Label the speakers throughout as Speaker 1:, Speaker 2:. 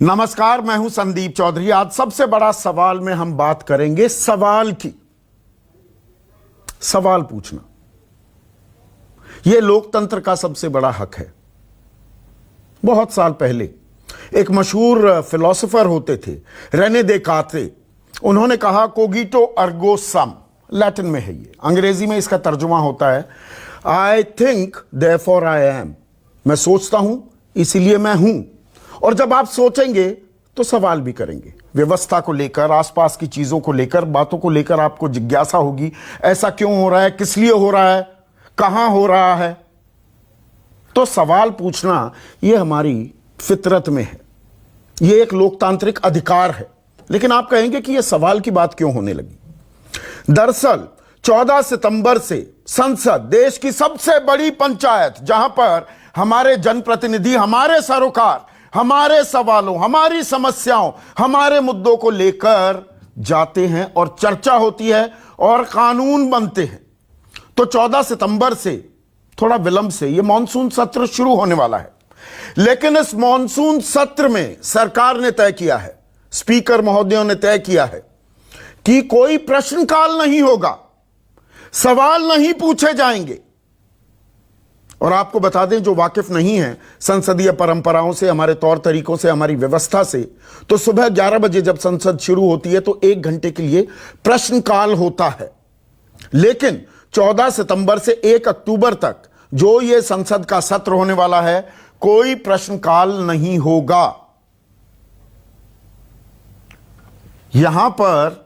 Speaker 1: नमस्कार, मैं हूं संदीप चौधरी। आज सबसे बड़ा सवाल में हम बात करेंगे सवाल की। सवाल पूछना यह लोकतंत्र का सबसे बड़ा हक है। बहुत साल पहले एक मशहूर फिलोसोफर होते थे, रेने देकार्ते। उन्होंने कहा कोगिटो अर्गो सम, लैटिन में है ये, अंग्रेजी में इसका तर्जुमा होता है I think therefore I am. मैं सोचता हूं इसीलिए मैं हूं। और जब आप सोचेंगे तो सवाल भी करेंगे, व्यवस्था को लेकर, आसपास की चीजों को लेकर, बातों को लेकर आपको जिज्ञासा होगी, ऐसा क्यों हो रहा है, किस लिए हो रहा है, कहां हो रहा है। तो सवाल पूछना यह हमारी फितरत में है, यह एक लोकतांत्रिक अधिकार है। लेकिन आप कहेंगे कि यह सवाल की बात क्यों होने लगी। दरअसल 14 सितंबर से संसद, देश की सबसे बड़ी पंचायत, जहां पर हमारे जनप्रतिनिधि, हमारे सरोकार, हमारे सवालों, हमारी समस्याओं, हमारे मुद्दों को लेकर जाते हैं और चर्चा होती है और कानून बनते हैं। तो 14 सितंबर से थोड़ा विलंब से यह मॉनसून सत्र शुरू होने वाला है। लेकिन इस मॉनसून सत्र में सरकार ने तय किया है, स्पीकर महोदयों ने तय किया है कि कोई प्रश्नकाल नहीं होगा, सवाल नहीं पूछे जाएंगे। और आपको बता दें, जो वाकिफ नहीं है संसदीय परंपराओं से, हमारे तौर तरीकों से, हमारी व्यवस्था से, तो सुबह 11 बजे जब संसद शुरू होती है तो 1 घंटे के लिए प्रश्नकाल होता है। लेकिन 14 सितंबर से 1 अक्टूबर तक जो यह संसद का सत्र होने वाला है, कोई प्रश्नकाल नहीं होगा। यहां पर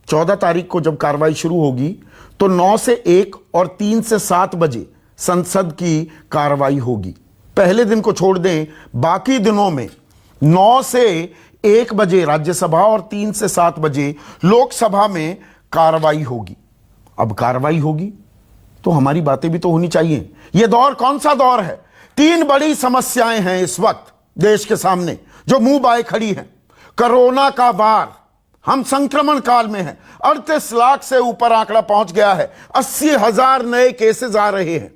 Speaker 1: 14 तारीख को जब कार्रवाई शुरू होगी तो 9 से 1 और 3 से 7 बजे संसद की कार्रवाई होगी। पहले दिन को छोड़ दें, बाकी दिनों में 9 से 1 बजे राज्यसभा और 3 से 7 बजे लोकसभा में कार्रवाई होगी। अब कार्रवाई होगी तो हमारी बातें भी तो होनी चाहिए। यह दौर कौन सा दौर है? 3 बड़ी समस्याएं हैं इस वक्त देश के सामने जो मुंह बाए खड़ी हैं। कोरोना का वार, हम संक्रमण काल में हैं, 38 लाख से ऊपर आंकड़ा पहुंच गया है, 80,000 नए केसेस आ रहे हैं।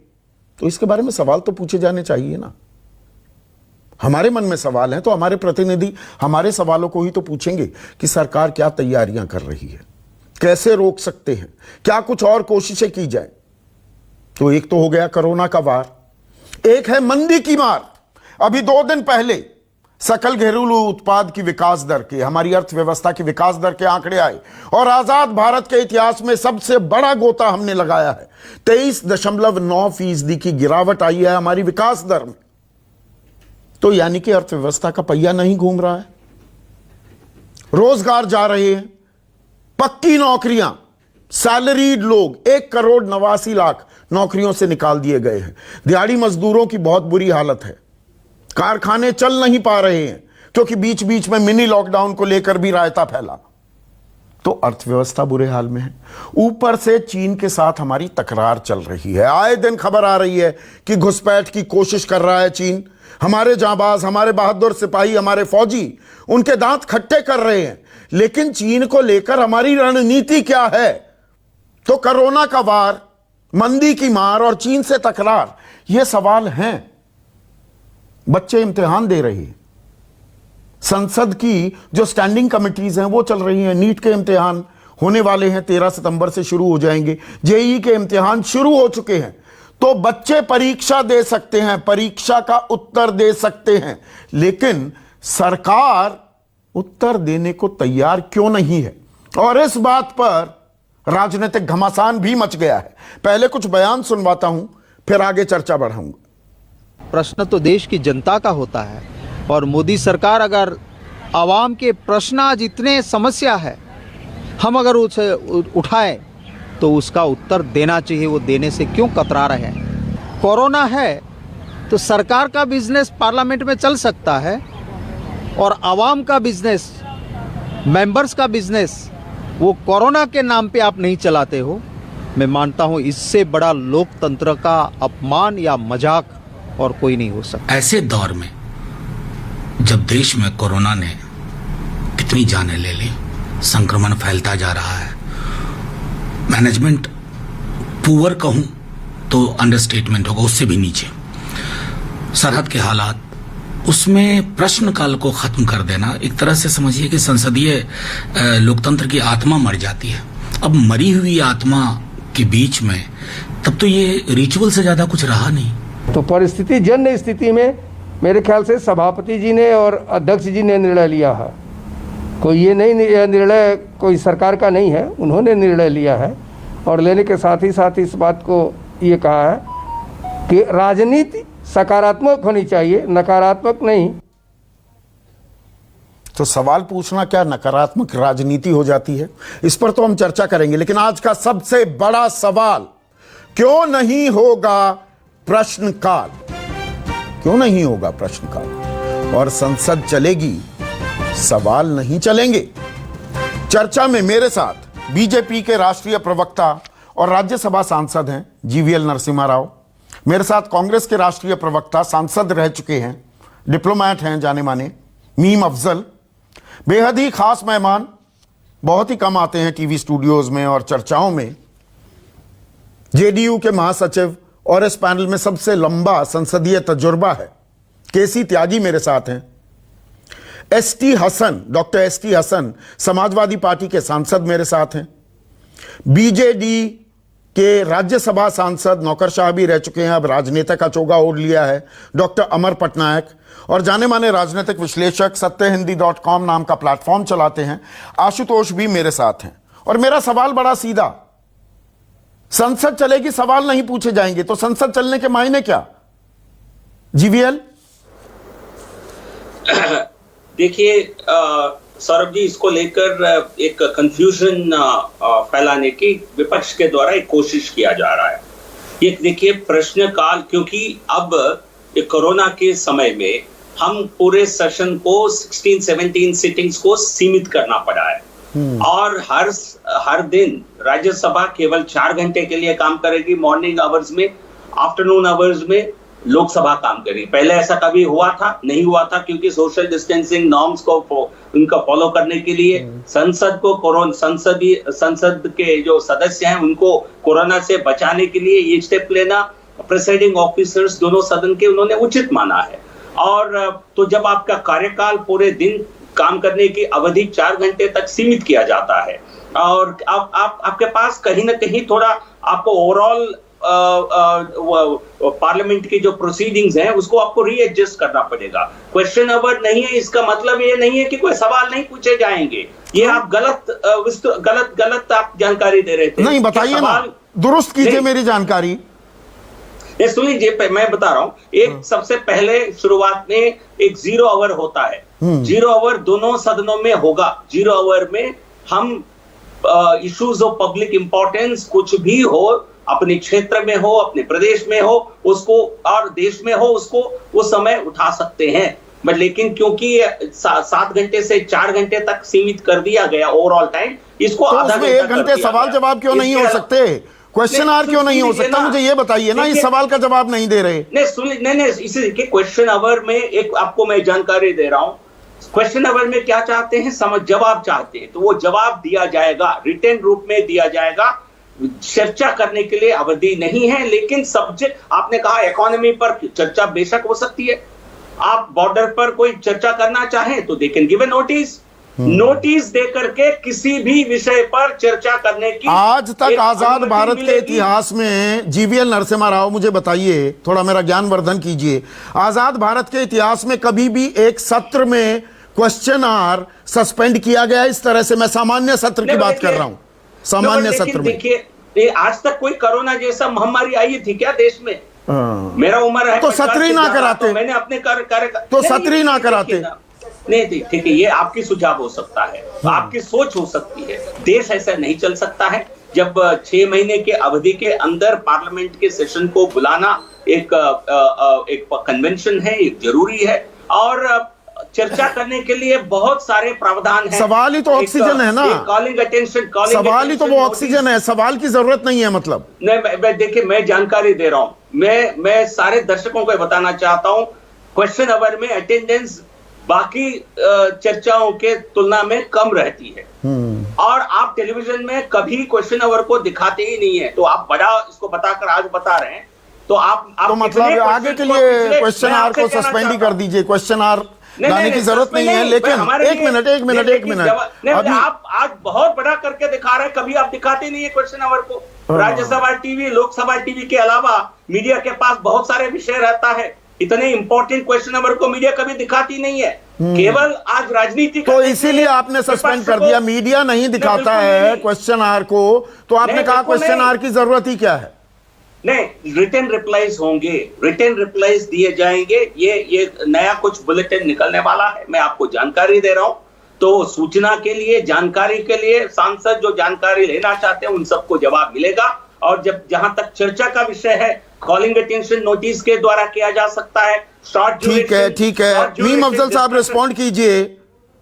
Speaker 1: तो इसके बारे में सवाल तो पूछे जाने चाहिए ना। हमारे मन में सवाल है तो हमारे प्रतिनिधि हमारे सवालों को ही तो पूछेंगे कि सरकार क्या तैयारियां कर रही है, कैसे रोक सकते हैं, क्या कुछ और कोशिशें की जाए। तो एक तो हो गया कोरोना का वार, एक है मंदी की मार। अभी 2 दिन पहले सकल घरेलू उत्पाद की विकास दर के, हमारी अर्थव्यवस्था की विकास दर के आंकड़े आए और आजाद भारत के इतिहास में सबसे बड़ा गोता हमने लगाया है। 23.9% की गिरावट आई है हमारी विकास दर में। तो यानी कि अर्थव्यवस्था का पहिया नहीं घूम रहा है, रोजगार जा रहे हैं, पक्की नौकरियां, सैलरीड लोग 1,89,00,000 नौकरियों से निकाल दिए गए हैं। दिहाड़ी मजदूरों की बहुत बुरी हालत है, कारखाने चल नहीं पा रहे हैं क्योंकि बीच बीच में मिनी लॉकडाउन को लेकर भी रायता फैला। तो अर्थव्यवस्था बुरे हाल में है। ऊपर से चीन के साथ हमारी तकरार चल रही है। आए दिन खबर आ रही है कि घुसपैठ की कोशिश कर रहा है चीन। हमारे जांबाज, हमारे बहादुर सिपाही, हमारे फौजी उनके दांत खट्टे कर रहे हैं। लेकिन चीन को लेकर हमारी रणनीति क्या है? तो कोरोना का वार, मंदी की मार और चीन से तकरार, यह सवाल हैं। बच्चे इम्तिहान दे रहे हैं, संसद की जो स्टैंडिंग कमिटीज हैं वो चल रही हैं। नीट के इम्तिहान होने वाले हैं, 13 सितंबर से शुरू हो जाएंगे। जेईई के इम्तिहान शुरू हो चुके हैं। तो बच्चे परीक्षा दे सकते हैं, परीक्षा का उत्तर दे सकते हैं, लेकिन सरकार उत्तर देने को तैयार क्यों नहीं है? और इस बात पर राजनीतिक घमासान भी मच गया है। पहले कुछ बयान सुनवाता हूं, फिर आगे चर्चा बढ़ाऊंगा।
Speaker 2: प्रश्न तो देश की जनता का होता है और मोदी सरकार अगर आवाम के प्रश्न आज इतने समस्या है, हम अगर उसे उठाएं तो उसका उत्तर देना चाहिए। वो देने से क्यों कतरा रहे हैं? कोरोना है तो सरकार का बिजनेस पार्लियामेंट में चल सकता है और आवाम का बिजनेस, मेंबर्स का बिजनेस, वो कोरोना के नाम पे आप नहीं चलाते हो। मैं मानता हूँ इससे बड़ा लोकतंत्र का अपमान या मजाक और कोई नहीं हो सकता।
Speaker 3: ऐसे दौर में जब देश में कोरोना ने कितनी जानें ले ली, संक्रमण फैलता जा रहा है, मैनेजमेंट पुअर कहूं तो अंडरस्टेटमेंट होगा, उससे भी नीचे, सरहद के हालात उसमें प्रश्नकाल को खत्म कर देना, एक तरह से समझिए कि संसदीय लोकतंत्र की आत्मा मर जाती है। अब मरी हुई आत्मा के बीच में तब तो ये रिचुअल से ज्यादा कुछ रहा नहीं।
Speaker 4: तो परिस्थिति जन्य स्थिति में मेरे ख्याल से सभापति जी ने और अध्यक्ष जी ने निर्णय लिया है। कोई ये नहीं निर्णय कोई सरकार का नहीं है, उन्होंने निर्णय लिया है और लेने के साथ ही इस बात को ये कहा है कि राजनीति सकारात्मक होनी चाहिए, नकारात्मक नहीं।
Speaker 1: तो सवाल पूछना क्या नकारात्मक राजनीति हो जाती है? इस पर तो हम चर्चा करेंगे, लेकिन आज का सबसे बड़ा सवाल, क्यों नहीं होगा प्रश्नकाल? क्यों नहीं होगा प्रश्नकाल? और संसद चलेगी, सवाल नहीं चलेंगे। चर्चा में मेरे साथ बीजेपी के राष्ट्रीय प्रवक्ता और राज्यसभा सांसद हैं जीवीएल नरसिम्हा राव, मेरे साथ कांग्रेस के राष्ट्रीय प्रवक्ता, सांसद रह चुके हैं, डिप्लोमैट हैं जाने माने, मीम अफजल, बेहद ही खास मेहमान, बहुत ही कम आते हैं टीवी स्टूडियोज में और चर्चाओं में, जेडीयू के महासचिव और इस पैनल में सबसे लंबा संसदीय तजुर्बा है केसी त्यागी मेरे साथ हैं, ST Hasan, doctor ST Hasan Samajwadi Party के सांसद मेरे साथ हैं, बीजेडी के राज्यसभा सांसद नौकरशाह भी रह चुके हैं, अब राजनेता का चोगा ओढ़ लिया है, डॉक्टर अमर पटनायक, और जाने माने राजनीतिक विश्लेषक सत्यहिंदी.com नाम का प्लेटफॉर्म चलाते हैं आशुतोष भी मेरे साथ हैं। और मेरा सवाल बड़ा सीधा, संसद चलेगी, सवाल नहीं पूछे जाएंगे, तो संसद चलने के मायने क्या? जीवीएल
Speaker 5: देखिए सौरभ जी, इसको लेकर एक कंफ्यूजन फैलाने की विपक्ष के द्वारा एक कोशिश किया जा रहा है। ये देखिए प्रश्नकाल, क्योंकि अब कोरोना के समय में हम पूरे सेशन को 16-17 सिटिंग्स को सीमित करना पड़ा है और हर दिन राज्यसभा केवल 4 घंटे के लिए काम करेगी मॉर्निंग आवर्स में, आफ्टरनून आवर्स में लोकसभा काम करेगी। पहले ऐसा कभी हुआ था? नहीं हुआ था, क्योंकि सोशल डिस्टेंसिंग नॉर्म्स को उनका फॉलो करने के लिए संसद के जो सदस्य हैं उनको कोरोना से बचाने के लिए ये स्टेप लेना प्रेसाइडिंग ऑफिसर्स दोनों सदन के उन्होंने उचित माना है। और तो जब आपका कार्यकाल पूरे दिन काम करने की अवधि 4 घंटे तक सीमित किया जाता है और आपके पास कहीं ना कहीं थोड़ा आपको ओवरऑल पार्लियामेंट की जो प्रोसीडिंग्स हैं उसको आपको रीएडजस्ट करना पड़ेगा। क्वेश्चन अवर नहीं है, इसका मतलब ये नहीं है कि कोई सवाल नहीं पूछे जाएंगे। ये आप गलत आप जानकारी दे रहे थे।
Speaker 1: नहीं, बताइए ना, दुरुस्त कीजिए मेरी जानकारी।
Speaker 5: सुन लीजिए, मैं बता रहा हूँ। एक सबसे पहले शुरुआत में एक 0 आवर होता है। 0 आवर दोनों सदनों में होगा। 0 आवर में हम इश्यूज ऑफ पब्लिक इंपॉर्टेंस कुछ भी हो, अपने क्षेत्र में हो, अपने प्रदेश में हो, उसको और देश में हो, उसको उस समय उठा सकते हैं। बट लेकिन क्योंकि 7 घंटे से 4 घंटे तक सीमित कर दिया गया ओवरऑल टाइम, इसको
Speaker 1: तो
Speaker 5: आधा
Speaker 1: उसमें 1 घंटे सवाल जवाब क्यों नहीं हो सकते? क्वेश्चन आवर क्यों नहीं हो सकता? मुझे ये बताइए ना, इस सवाल का जवाब नहीं दे रहे।
Speaker 5: नहीं, इसे क्वेश्चन आवर में एक आपको मैं जानकारी दे रहा हूं। क्वेश्चन आवर में क्या चाहते हैं? जवाब चाहते हैं, तो वो जवाब दिया जाएगा, रिटन रूप में दिया जाएगा। चर्चा करने के लिए अवधि नहीं है, लेकिन सब्जेक्ट आपने कहा इकोनॉमी पर चर्चा बेशक हो सकती है। आप बॉर्डर पर कोई चर्चा करना चाहें तो they can give a notice दे करके किसी भी विषय पर चर्चा करने की
Speaker 1: आज तक आजाद भारत के इतिहास में, जीवीएल नरसिम्हा राव मुझे बताइए, थोड़ा मेरा ज्ञान वर्धन कीजिए, आजाद भारत के इतिहास में कभी भी एक सत्र में क्वेश्चन आवर सस्पेंड किया गया इस तरह से? मैं सामान्य सत्र की बात कर रहा हूं, सामान्य सत्र में।
Speaker 5: देखिए, आज तक कोई कोरोना जैसा महामारी आई थी क्या देश में? मेरा उम्र है
Speaker 1: तो सत्र ही ना कराते,
Speaker 5: मैंने अपने कार्य
Speaker 1: तो सत्र ही ना कराते।
Speaker 5: नहीं, ठीक है, ये आपकी सुझाव हो सकता है, आपकी सोच हो सकती है। देश ऐसा नहीं चल सकता है। जब 6 महीने के अवधि के अंदर पार्लियामेंट के सेशन को बुलाना एक कन्वेंशन है, एक जरूरी है, और चर्चा करने के लिए बहुत सारे प्रावधान हैं।
Speaker 1: सवाल ही तो ऑक्सीजन है ना,
Speaker 5: कॉलिंग अटेंशन,
Speaker 1: सवाल ही तो वो ऑक्सीजन है, सवाल की जरूरत नहीं है। मतलब
Speaker 5: नहीं, देखिए, मैं जानकारी दे रहा हूं। मैं सारे दर्शकों को बताना चाहता हूं, क्वेश्चन आवर में अटेंडेंस बाकी चर्चाओं के तुलना में कम रहती है और आप टेलीविजन में कभी क्वेश्चन आवर को दिखाते ही नहीं है। तो आप बड़ा इसको बताकर आज बता रहे हैं तो आप
Speaker 1: तो मतलब
Speaker 5: कितने
Speaker 1: आगे के
Speaker 5: क्वेश्चन को
Speaker 1: लिए
Speaker 5: पिछले-
Speaker 1: क्वेश्चन
Speaker 5: मैं
Speaker 1: आर
Speaker 5: आपसे
Speaker 1: को
Speaker 5: कहना
Speaker 1: सस्पेंड ही
Speaker 5: चाहता
Speaker 1: कर
Speaker 5: हूं।
Speaker 1: दीजिए, क्वेश्चन आर
Speaker 5: नहीं,
Speaker 1: लाने की जरूरत नहीं है। लेकिन एक मिनट
Speaker 5: नहीं, आप आज बहुत बड़ा करके दिखा रहे हैं, कभी आप दिखाते नहीं है क्वेश्चन आवर को। राज्यसभा टीवी, लोकसभा टीवी के अलावा मीडिया के पास बहुत सारे विषय रहता है, इतने इंपॉर्टेंट क्वेश्चन आवर को मीडिया कभी दिखाती नहीं है, केवल आज राजनीति
Speaker 1: तो इसीलिए आपने सस्पेंड कर दिया, मीडिया नहीं दिखाता है क्वेश्चन आर को, तो आपने कहा क्वेश्चन आर की जरूरत ही क्या है?
Speaker 5: नहीं, रिटर्न रिप्लाईज होंगे, रिटर्न रिप्लाईज दिए जाएंगे। ये नया कुछ बुलेटिन निकलने वाला है, मैं आपको जानकारी दे रहा हूं। तो सूचना के लिए, जानकारी के लिए, सांसद जो जानकारी लेना चाहते हैं उन सबको जवाब मिलेगा। और जब जहां तक चर्चा का विषय है, कॉलिंग अटेंशन नोटिस के द्वारा किया जा सकता है, शॉर्ट
Speaker 1: ठीक है मीम अफजल साहब रिस्पॉन्ड कीजिए।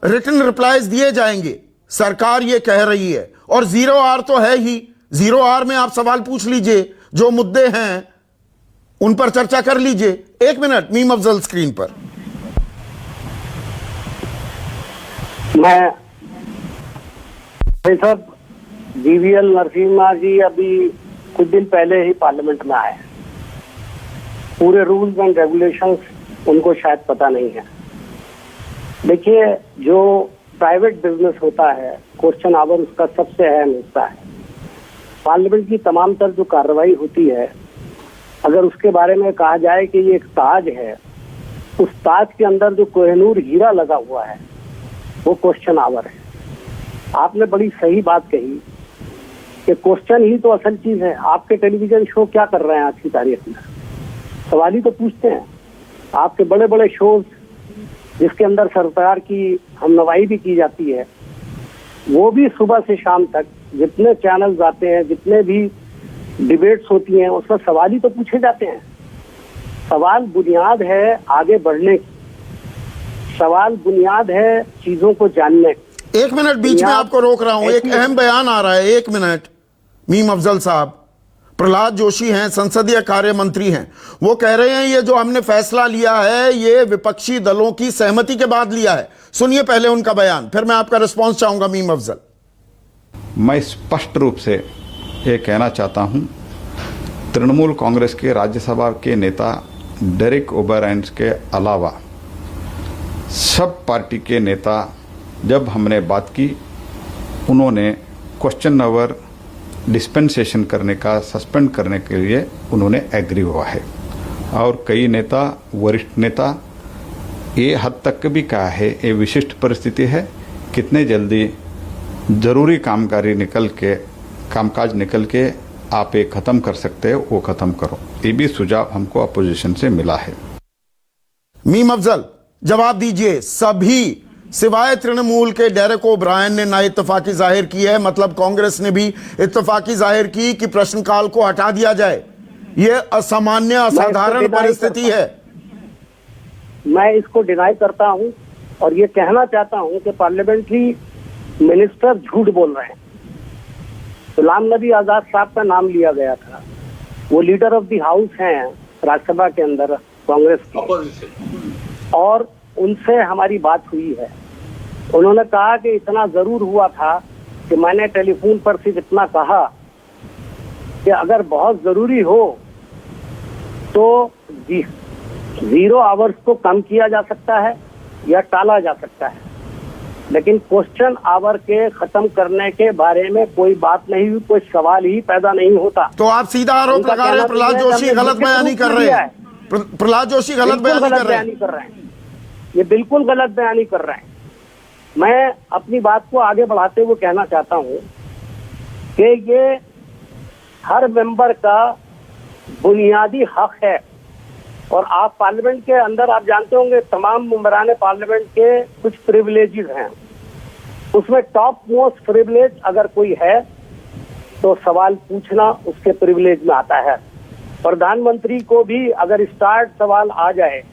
Speaker 1: रिटर्न रिप्लाईज दिए जाएंगे, सरकार ये कह रही है, और 0R तो है ही। 0R में आप सवाल पूछ लीजिए, जो मुद्दे हैं उन पर चर्चा कर लीजिए। एक मिनट, मीम अफजल स्क्रीन पर।
Speaker 6: मैं साहब जीवीएल नरसिम्हा जी अभी कुछ दिन पहले ही पार्लियामेंट में आए। पूरे रूल्स एंड रेगुलेशंस उनको शायद पता नहीं है। देखिए, जो प्राइवेट बिजनेस होता है, क्वेश्चन आवर उसका सबसे अहम हिस्सा है। पार्लियामेंट की तमाम तर जो कार्रवाई होती है, अगर उसके बारे में कहा जाए कि ये एक ताज है, उस ताज के अंदर जो कोहिनूर हीरा लगा हुआ है वो क्वेश्चन आवर है। आपने बड़ी सही बात कही कि क्वेश्चन ही तो असल चीज है। आपके टेलीविजन शो क्या कर रहे हैं आज की तारीख में? सवाल ही तो पूछते हैं। आपके बड़े बड़े शोज जिसके अंदर सरकार की हमनवाई भी की जाती है, वो भी सुबह से शाम तक जितने चैनल्स आते हैं, जितने भी डिबेट्स होती हैं, उसमें सवाल ही तो पूछे जाते हैं। सवाल बुनियाद है आगे बढ़ने की, सवाल बुनियाद है चीजों को जानने की।
Speaker 1: एक मिनट, बीच में आपको रोक रहा हूं, एक अहम बयान आ रहा है। एक मिनट, मीम अफजल साहब, प्रहलाद जोशी हैं, संसदीय कार्य मंत्री हैं, वो कह रहे हैं ये जो हमने फैसला लिया है ये विपक्षी दलों की सहमति के बाद लिया है। सुनिए पहले उनका बयान, फिर मैं आपका रिस्पॉन्स चाहूंगा। मीम अफजल,
Speaker 7: मैं स्पष्ट रूप से ये कहना चाहता हूं, तृणमूल कांग्रेस के राज्यसभा के नेता डेरेक ओबरायन के अलावा सब पार्टी के नेता, जब हमने बात की, उन्होंने क्वेश्चन आवर डिस्पेंसेशन करने का, सस्पेंड करने के लिए उन्होंने एग्री हुआ है। और कई नेता, वरिष्ठ नेता ये हद तक भी कहा है ये विशिष्ट परिस्थिति है, कितने जल्दी जरूरी कामकाज निकल के आप ये खत्म कर सकते हो वो खत्म करो। ये भी सुझाव हमको अपोजिशन से मिला है।
Speaker 1: मीम अफजल जवाब दीजिए। सभी सिवाय तृणमूल के डेरेक ओब्रायन ने ना इत्तेफाकी जाहिर की है, मतलब कांग्रेस ने भी इत्तेफाकी जाहिर की कि प्रश्नकाल को हटा दिया जाए। यह असामान्य, असाधारण परिस्थिति है।
Speaker 6: मैं इसको डिनाई करता हूं और ये कहना चाहता हूं कि पार्लियामेंट्री मिनिस्टर झूठ बोल रहे हैं। गुलाम नबी आजाद साहब का नाम लिया गया था, वो लीडर ऑफ द हाउस हैं राज्यसभा के अंदर कांग्रेस की, और उनसे हमारी बात हुई है। उन्होंने कहा कि इतना जरूर हुआ था कि मैंने टेलीफोन पर सिर्फ इतना कहा कि अगर बहुत जरूरी हो तो 0 आवर्स को कम किया जा सकता है या टाला जा सकता है, लेकिन क्वेश्चन आवर के खत्म करने के बारे में कोई बात नहीं हुई, कोई सवाल ही पैदा नहीं होता।
Speaker 1: तो आप सीधा आरोप लगा रहे हैं प्रहलाद जोशी गलत बयानी कर रहे हैं। प्रहलाद जोशी गलत बयानी कर रहे हैं।
Speaker 6: ये बिल्कुल गलत बयानी कर रहे हैं। मैं अपनी बात को आगे बढ़ाते हुए कहना चाहता हूं कि ये हर मेंबर का बुनियादी हक है, और आप पार्लियामेंट के अंदर आप जानते होंगे तमाम मेंबरान पार्लियामेंट के कुछ प्रिविलेजेस हैं। उसमें टॉप मोस्ट प्रिविलेज अगर कोई है तो सवाल पूछना उसके प्रिविलेज में आता है। प्रधानमंत्री को भी अगर स्टार्ट सवाल आ जाए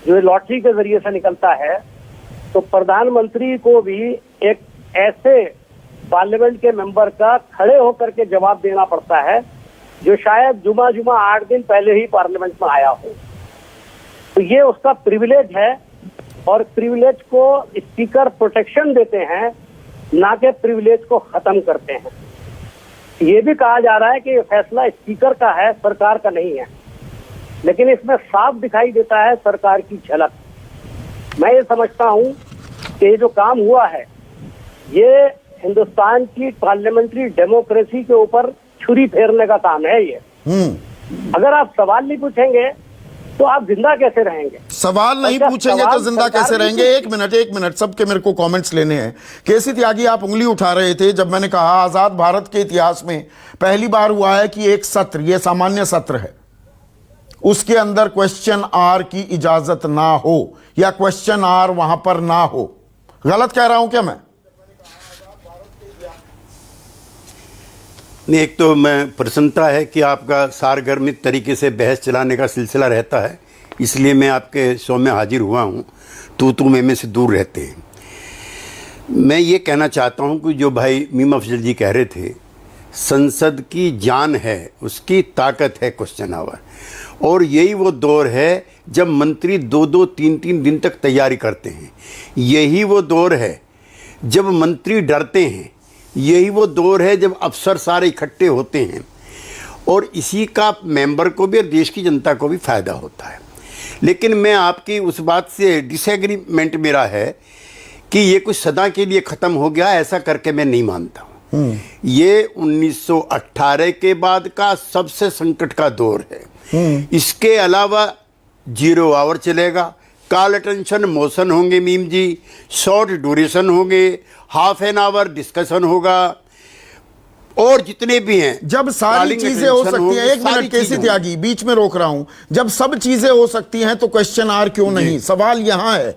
Speaker 6: जो लॉटरी के जरिए से निकलता है, तो प्रधानमंत्री को भी एक ऐसे पार्लियामेंट के मेंबर का खड़े होकर के जवाब देना पड़ता है जो शायद जुमा 8 दिन पहले ही पार्लियामेंट में आया हो। तो ये उसका प्रिविलेज है, और प्रिविलेज को स्पीकर प्रोटेक्शन देते हैं, ना कि प्रिविलेज को खत्म करते हैं। ये भी कहा जा रहा है कि फैसला स्पीकर का है, सरकार का नहीं है, लेकिन इसमें साफ दिखाई देता है सरकार की झलक। मैं ये समझता हूँ कि ये जो काम हुआ है ये हिंदुस्तान की पार्लियामेंट्री डेमोक्रेसी के ऊपर छुरी फेरने का काम है। ये अगर आप सवाल नहीं पूछेंगे तो आप जिंदा कैसे रहेंगे?
Speaker 1: सवाल नहीं
Speaker 6: अच्छा,
Speaker 1: पूछेंगे तो
Speaker 6: सवाल
Speaker 1: जिंदा
Speaker 6: सरकार
Speaker 1: कैसे
Speaker 6: भी
Speaker 1: रहेंगे? एक मिनट, सबके मेरे को कमेंट्स लेने हैं। केसी त्यागी, आप उंगली उठा रहे थे जब मैंने कहा आजाद भारत के इतिहास में पहली बार हुआ है कि एक सत्र, यह सामान्य सत्र है, उसके अंदर क्वेश्चन आर की इजाजत ना हो या क्वेश्चन आर वहां पर ना हो। गलत कह रहा हूं क्या मैं?
Speaker 8: नहीं, एक तो मैं प्रसन्नता है कि आपका सारगर्मित तरीके से बहस चलाने का सिलसिला रहता है, इसलिए मैं आपके शो में हाजिर हुआ हूँ। तू में से दूर रहते हैं। मैं ये कहना चाहता हूँ कि जो भाई मीम अफजल जी कह रहे थे, संसद की जान है, उसकी ताकत है क्वेश्चन आवर, और यही वो दौर है जब मंत्री 2-3 दिन तक तैयारी करते हैं। यही वो दौर है जब मंत्री डरते हैं। यही वो दौर है जब अफसर सारे इकट्ठे होते हैं, और इसी का मेंबर को भी और देश की जनता को भी फ़ायदा होता है। लेकिन मैं आपकी उस बात से डिसएग्रीमेंट मेरा है कि ये कुछ सदा के लिए ख़त्म हो गया, ऐसा करके मैं नहीं मानता हूँ। ये 1918 के बाद का सबसे संकट का दौर है। इसके अलावा 0 आवर चलेगा, कॉल अटेंशन मोशन होंगे मीम जी, शॉर्ट ड्यूरेशन होंगे, हाफ एन आवर डिस्कशन होगा, और जितने भी हैं
Speaker 1: जब सारी चीजें हो सकती हैं। एक मिनट केसी त्यागी, बीच में रोक रहा हूं। जब सब चीजें हो सकती हैं तो क्वेश्चन आर क्यों नहीं? सवाल यहां है।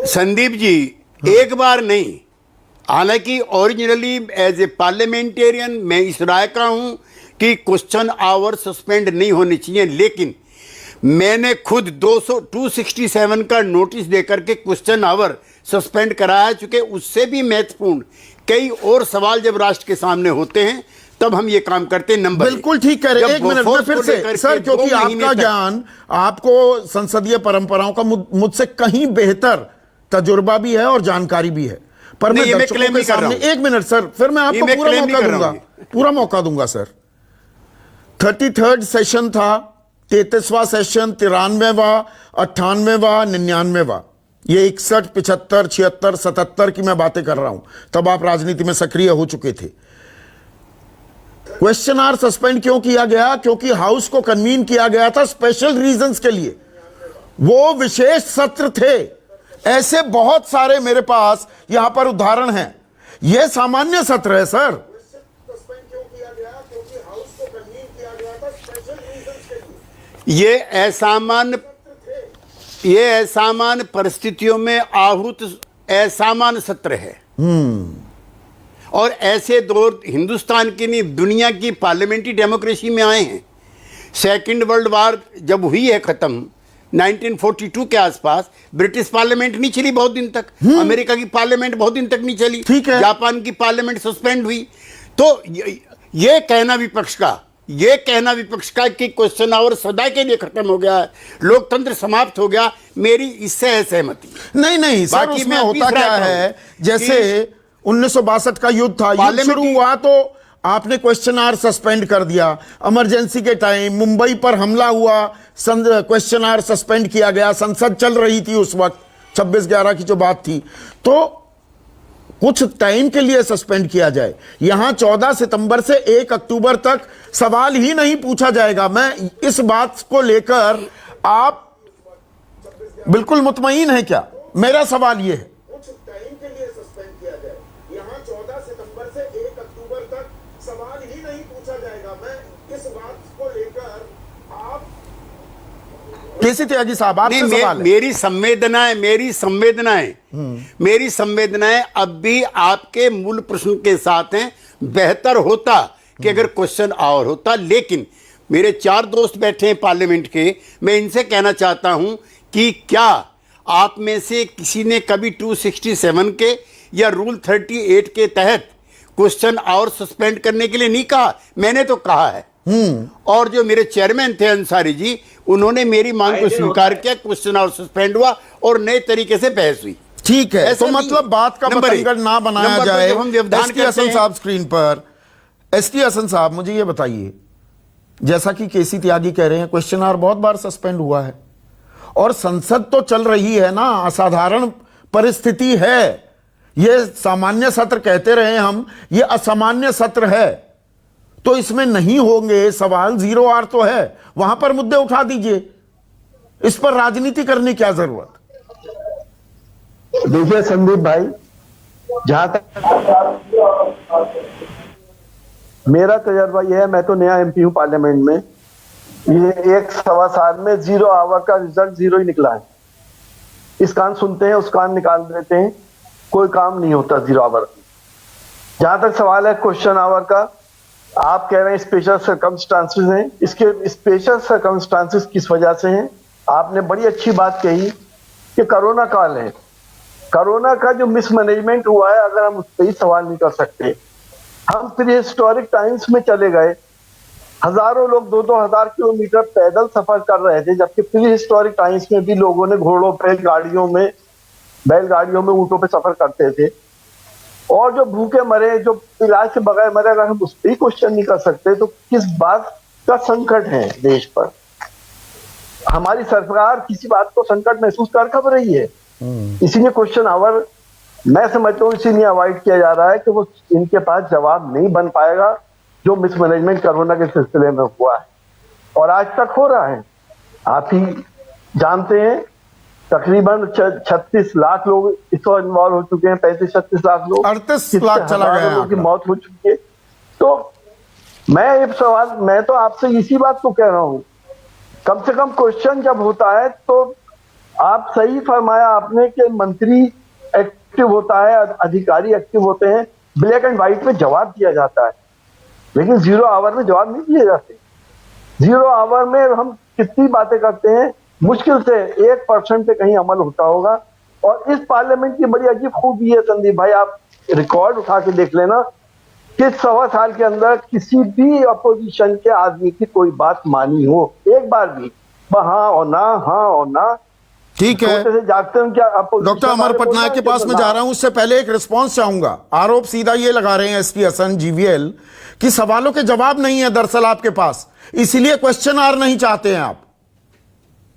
Speaker 8: संदीप जी, एक बार नहीं, हालांकि ओरिजिनली एज ए पार्लियामेंटेरियन मैं इस राय का हूं कि क्वेश्चन आवर सस्पेंड नहीं होने चाहिए, लेकिन मैंने खुद 267 का नोटिस देकर के क्वेश्चन आवर सस्पेंड कराया, चूंकि उससे भी महत्वपूर्ण कई और सवाल जब राष्ट्र के सामने होते हैं तब हम ये काम करते हैं। नंबर
Speaker 1: बिल्कुल ठीक कह रहे हैं। एक मिनट में फिर से सर, क्योंकि आपका ज्ञान, आपको संसदीय परंपराओं का मुझसे कहीं बेहतर तजुर्बा भी है और जानकारी भी है, पर मैं दर्शकों के सामने, एक मिनट सर, फिर मैं आपको पूरा मौका दूंगा सर। 33rd सेशन था, 33वां सेशन, 93वां, 98वां, 99वां, ये 61, 75, 76, 77 की मैं बातें कर रहा हूं। तब आप राजनीति में सक्रिय हो चुके थे। क्वेश्चन आवर सस्पेंड क्यों किया गया? क्योंकि हाउस को कन्वीन किया गया था स्पेशल रीजंस के लिए, वो विशेष सत्र थे। ऐसे बहुत सारे मेरे पास यहां पर उदाहरण हैं। यह सामान्य सत्र है सर।
Speaker 8: ये असामान्य परिस्थितियों में आहूत असामान्य सत्र है, और ऐसे दौर हिंदुस्तान की नहीं, दुनिया की पार्लियामेंट्री डेमोक्रेसी में आए हैं। सेकंड वर्ल्ड वार जब हुई है खत्म 1942 के आसपास, ब्रिटिश पार्लियामेंट नहीं चली बहुत दिन तक, अमेरिका की पार्लियामेंट बहुत दिन तक नहीं चली, जापान की पार्लियामेंट सस्पेंड हुई। तो ये कहना विपक्ष का कि क्वेश्चन आवर सदा के लिए खत्म हो गया है, लोकतंत्र समाप्त हो गया, मेरी इससे असहमति
Speaker 1: नहीं सर। उसमें होता क्या है, जैसे 1962 का युद्ध था, युद्ध शुरू हुआ तो आपने क्वेश्चन आवर सस्पेंड कर दिया। इमरजेंसी के टाइम मुंबई पर हमला हुआ, क्वेश्चन आवर सस्पेंड किया गया। संसद चल रही थी उस वक्त, 26/11 की जो बात थी, तो कुछ टाइम के लिए सस्पेंड किया जाए। यहां 14 सितंबर से 1 अक्टूबर तक सवाल ही नहीं पूछा जाएगा। मैं इस बात को लेकर आप बिल्कुल मुतमईन है क्या? मेरा सवाल यह है, कुछ टाइम के लिए सस्पेंड किया जाए। यहां 14 सितंबर से 1 अक्टूबर तक सवाल ही नहीं पूछा जाएगा। मैं इस बात को लेकर आप केसी त्यागी साहब, आपसे सवाल है।
Speaker 8: मेरी संवेदनाएं अब भी आपके मूल प्रश्न के साथ हैं। बेहतर होता कि अगर क्वेश्चन आवर होता, लेकिन मेरे 4 दोस्त बैठे हैं पार्लियामेंट के, मैं इनसे कहना चाहता हूं कि क्या आप में से किसी ने कभी 267 के या रूल 38 के तहत क्वेश्चन आवर सस्पेंड करने के लिए नहीं कहा? मैंने तो कहा है, और जो मेरे चेयरमैन थे अंसारी जी, उन्होंने मेरी मांग को स्वीकार किया, क्वेश्चन आवर सस्पेंड हुआ और नए तरीके से बहस हुई।
Speaker 1: ठीक है,
Speaker 8: ऐसा
Speaker 1: तो
Speaker 8: नहीं।
Speaker 1: मतलब बात का
Speaker 8: नंबर एक।
Speaker 1: बतंगड़ ना बनाया
Speaker 8: नंबर दो,
Speaker 1: जाए।
Speaker 8: जब हम व्यवधान
Speaker 1: एसटी
Speaker 8: करते
Speaker 1: हसन
Speaker 8: हैं-
Speaker 1: साहब स्क्रीन पर। एसटी हसन साहब, मुझे ये बताइए, जैसा कि केसी त्यागी कह रहे हैं, क्वेश्चन आवर बहुत बार सस्पेंड हुआ है और संसद तो चल रही है ना, असाधारण परिस्थिति है। ये सामान्य सत्र कहते रहे हम, ये असामान्य सत्र है, तो इसमें नहीं होंगे सवाल। 0 आवर तो है, वहां पर मुद्दे उठा दीजिए, इस पर राजनीति करने क्या जरूरत।
Speaker 9: देखिए संदीप भाई, जहां तक मेरा तजर्बा यह है, मैं तो नया एमपी हूं पार्लियामेंट में, ये 1-1.25 साल में 0 आवर का रिजल्ट 0 ही निकला है। इस कान सुनते हैं, उस कान निकाल देते हैं, कोई काम नहीं होता 0 आवर। जहां तक सवाल है क्वेश्चन आवर का, आप कह रहे हैं स्पेशल सर्कमस्टांसेस हैं, इसके स्पेशल सर्कमस्टांसेस किस वजह से हैं? आपने बड़ी अच्छी बात कही कि कोरोना काल है। कोरोना का जो मिसमैनेजमेंट हुआ है, अगर हम उस पर ही सवाल नहीं कर सकते। हम प्री हिस्टोरिक टाइम्स में चले गए, हजारों लोग 2-2 हजार किलोमीटर पैदल सफर कर रहे थे, जबकि प्री हिस्टोरिक टाइम्स में भी लोगों ने घोड़ों पे, बैलगाड़ियों में, ऊंटों पे सफर करते थे। और जो भूखे मरे, जो इलाज से बगैर मरे, अगर हम उस पर ही क्वेश्चन नहीं कर सकते तो किस बात का संकट है देश पर? हमारी सरकार किसी बात को संकट महसूस कर कब रही है? इसीलिए क्वेश्चन आवर मैं समझता हूँ इसीलिए अवॉइड किया जा रहा है कि वो इनके पास जवाब नहीं बन पाएगा जो मिसमैनेजमेंट कोरोना के सिलसिले में हुआ है और आज तक हो रहा है। आप ही जानते हैं तकरीबन 36 लाख लोग इस वक्त इन्वॉल्व हो चुके हैं, 35-36 लाख लोग,
Speaker 1: 38 लाख चला गया है
Speaker 9: लोगों की
Speaker 1: आंकड़ा।
Speaker 9: मौत हो चुकी है। तो मैं तो आपसे इसी बात को कह रहा हूँ, कम से कम क्वेश्चन जब होता है तो आप सही फरमाया आपने कि मंत्री एक्टिव होता है, अधिकारी एक्टिव होते हैं, ब्लैक एंड व्हाइट में जवाब दिया जाता है, लेकिन 0 आवर में जवाब नहीं दिए जाते। 0 आवर में हम कितनी बातें करते हैं, मुश्किल से 1% पे कहीं अमल होता होगा। और इस पार्लियामेंट की बड़ी अजीब खूबी है संदीप भाई, आप रिकॉर्ड उठा के देख लेना कि 1.25 साल के अंदर किसी भी अपोजिशन के आदमी की कोई बात मानी हो एक बार भी, हाँ और ना, हाँ और ना।
Speaker 1: ठीक है,
Speaker 9: सोते से जागते हैं क्या
Speaker 1: डॉक्टर अमर पटनायक के पास मैं जा रहा हूं, उससे पहले एक रिस्पांस चाहूंगा। आरोप सीधा ये लगा रहे हैं एसटी हसन जीवीएल कि सवालों के जवाब नहीं है दरअसल आपके पास, इसीलिए क्वेश्चन आवर नहीं चाहते हैं आप।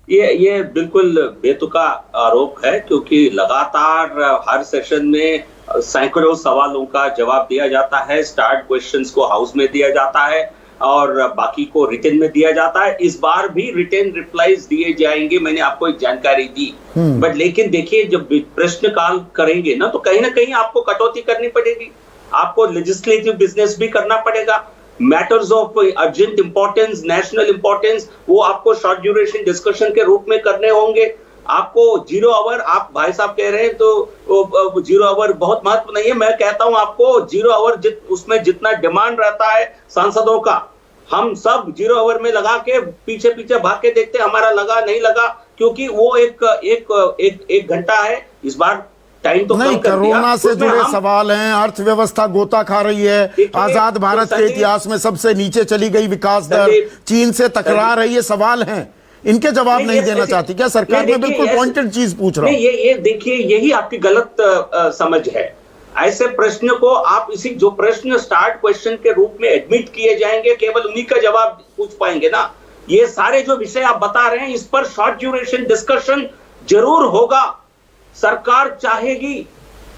Speaker 5: ये बिल्कुल बेतुका आरोप है, क्योंकि लगातार हर सेशन में सैकड़ों सवालों का जवाब दिया जाता है। स्टार्ट क्वेश्चंस को हाउस में दिया जाता है और बाकी को रिटर्न में दिया जाता है। इस बार भी रिटर्न रिप्लाईज दिए जाएंगे, मैंने आपको एक जानकारी दी। बट लेकिन देखिए, जब प्रश्न काल करेंगे ना कहीं आपको कटौती करनी पड़ेगी, आपको लेजिस्लेटिव बिजनेस भी करना पड़ेगा। Matters of urgent importance, national importance, वो आपको शॉर्ट ड्यूरेशन डिस्कशन के रूप में करने होंगे। आपको 0 आवर, आप भाई साहब कह रहे हैं तो 0 आवर बहुत महत्व नहीं है। मैं कहता हूं आपको 0 आवर उसमें जितना डिमांड रहता है सांसदों का, हम सब 0 आवर में लगा के पीछे पीछे भाग के देखते हैं हमारा लगा नहीं लगा, क्योंकि वो एक घंटा है। इस बार टाइम तो
Speaker 1: नहीं,
Speaker 5: कम कर दिया।
Speaker 1: कोरोना से
Speaker 5: उसमें
Speaker 1: जुड़े
Speaker 5: हम-
Speaker 1: सवाल हैं, अर्थव्यवस्था गोता खा रही है,
Speaker 5: देखिए,
Speaker 1: आजाद भारत के
Speaker 5: संदीप-
Speaker 1: इतिहास में सबसे नीचे चली गई विकास दर,
Speaker 5: संदीप-
Speaker 1: चीन से टकरा रही है, सवाल हैं, इनके जवाब नहीं देना
Speaker 5: ऐसे-
Speaker 1: चाहती क्या सरकार?
Speaker 5: नहीं,
Speaker 1: में
Speaker 5: देखिए,
Speaker 1: बिल्कुल
Speaker 5: ऐसे-
Speaker 1: पॉइंटेड चीज पूछ रहा हूं।
Speaker 5: नहीं, ये देखिए, यही आपकी गलत समझ है। ऐसे प्रश्न को आप जो प्रश्न स्टार्ट क्वेश्चन के रूप में एडमिट किए जाएंगे, केवल उन्हीं का जवाब पूछ पाएंगे ना। ये सारे जो विषय आप बता रहे हैं, इस पर शॉर्ट ड्यूरेशन डिस्कशन जरूर होगा, सरकार चाहेगी।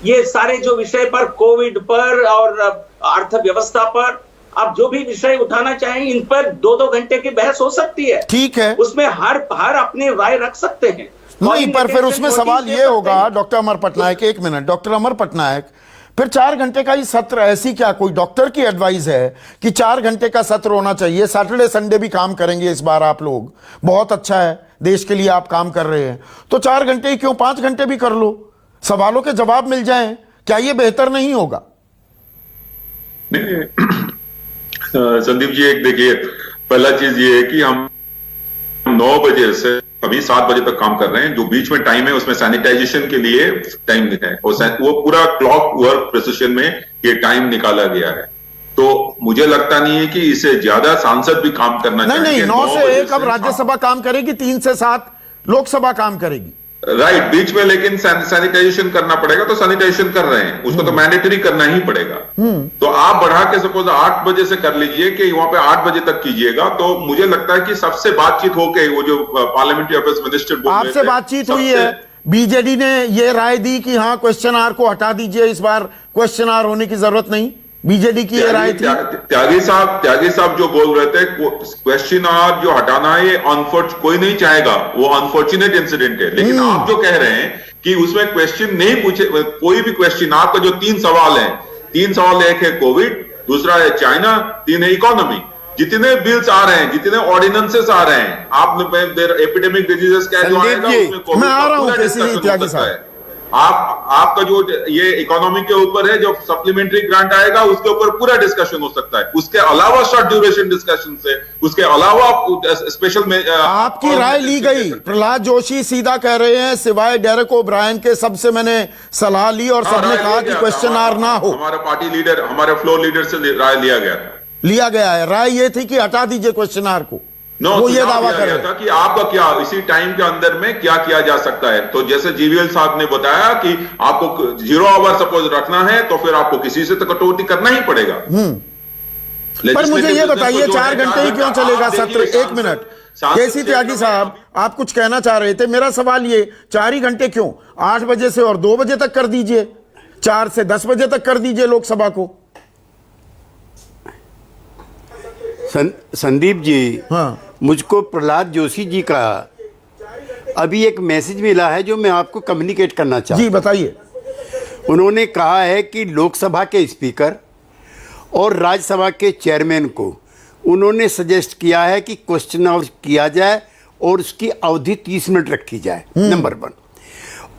Speaker 5: ये सारे जो विषय पर, कोविड पर और अर्थव्यवस्था पर, आप जो भी विषय उठाना चाहें, इन पर 2-2 घंटे की बहस हो सकती है।
Speaker 1: ठीक है,
Speaker 5: उसमें हर अपनी राय रख सकते हैं।
Speaker 1: नहीं, पर फिर उसमें सवाल ये होगा डॉक्टर अमर पटनायक, एक मिनट डॉक्टर अमर पटनायक, फिर 4 घंटे का ही सत्र, ऐसी क्या कोई डॉक्टर की एडवाइस है कि 4 घंटे का सत्र होना चाहिए? सैटरडे संडे भी काम करेंगे इस बार आप लोग, बहुत अच्छा है, देश के लिए आप काम कर रहे हैं, तो 4 घंटे ही क्यों, 5 घंटे भी कर लो, सवालों के जवाब मिल जाएं, क्या ये बेहतर नहीं होगा?
Speaker 10: संदीप जी, एक देखिए, पहला चीज ये है कि हम 9 बजे से अभी 7 बजे तक काम कर रहे हैं। जो बीच में टाइम है उसमें सैनिटाइजेशन के लिए टाइम है और वो पूरा क्लॉक वर्क प्रिसिशन में ये टाइम निकाला गया है। तो मुझे लगता नहीं है कि इससे ज्यादा सांसद भी काम करना
Speaker 1: नहीं,
Speaker 10: चाहेंगे।
Speaker 1: 9 से 1 अब राज्यसभा काम करेगी, 3 से 7 लोकसभा काम करेगी।
Speaker 10: राइट, बीच में लेकिन सैनिटाइजेशन करना पड़ेगा, तो सैनिटाइजेशन कर रहे हैं, उसको तो मैंडेटरी करना ही पड़ेगा। तो आप बढ़ा के सपोज 8 बजे से कर लीजिए कि वहां पे 8 बजे तक कीजिएगा, तो मुझे लगता है कि सबसे बातचीत होके वो जो पार्लियामेंट्री अफेयर्स मिनिस्टर
Speaker 1: आपसे बातचीत हुई है, बीजेडी ने ये राय दी कि हाँ क्वेश्चन आवर को हटा दीजिए, इस बार क्वेश्चन आवर होने की जरूरत नहीं, बीजेडी की ये राय थी।
Speaker 10: त्यागी साहब जो बोल रहे थे क्वेश्चन आवर जो हटाना है, ये कोई नहीं चाहेगा, वो अनफॉर्चुनेट इंसिडेंट है। लेकिन आप जो कह रहे हैं कि उसमें क्वेश्चन नहीं पूछे, कोई भी क्वेश्चन, आपका जो 3 सवाल है, 3 सवाल, एक है कोविड, दूसरा है चाइना, 3 है इकोनॉमी। जितने बिल्स आ रहे हैं, जितने ऑर्डिनेंसेस आ रहे हैं, आपने एपिडेमिक डिजीजेस क्या जो आएगा उसमें कोविड
Speaker 1: मैं आ रहा हूं
Speaker 10: त्यागी साहब, आपका जो ये इकोनॉमी के ऊपर है, जो सप्लीमेंट्री ग्रांट आएगा उसके ऊपर पूरा डिस्कशन हो सकता है। उसके अलावा शॉर्ट ड्यूरेशन डिस्कशन से, उसके अलावा स्पेशल में
Speaker 1: आपकी राय ली गई। प्रहलाद जोशी सीधा कह रहे हैं सिवाय डेरेक ओब्रायन के सबसे मैंने सलाह ली और सबने कहा कि क्वेश्चन आवर ना हो।
Speaker 10: हमारा पार्टी लीडर, हमारे फ्लोर लीडर से राय लिया गया है। राय ये थी कि हटा दीजिए क्वेश्चन आवर को। वो ये दावा कर रहे था कि आपका क्या इसी टाइम के अंदर में क्या किया जा सकता है। तो जैसे जीवीएल साहब ने बताया कि आपको 0 आवर सपोज रखना है, तो फिर आपको किसी से तो कटौती करना ही पड़ेगा।
Speaker 1: पर मुझे ये बताइए 4 घंटे ही क्यों चलेगा सत्र? 1 मिनट, केसी त्यागी साहब आप कुछ कहना चाह रहे थे। मेरा सवाल ये, 4 ही घंटे क्यों? 8 बजे से और 2 बजे तक कर दीजिए, 4 से 10 बजे तक कर दीजिए लोकसभा को।
Speaker 8: संदीप जी, हाँ, मुझको प्रहलाद जोशी जी का अभी एक मैसेज मिला है जो मैं आपको कम्युनिकेट करना चाहता हूं।
Speaker 1: जी बताइए।
Speaker 8: उन्होंने कहा है कि लोकसभा के स्पीकर और राज्यसभा के चेयरमैन को उन्होंने सजेस्ट किया है कि क्वेश्चन आवर किया जाए और उसकी अवधि 30 मिनट रखी जाए। नंबर 1,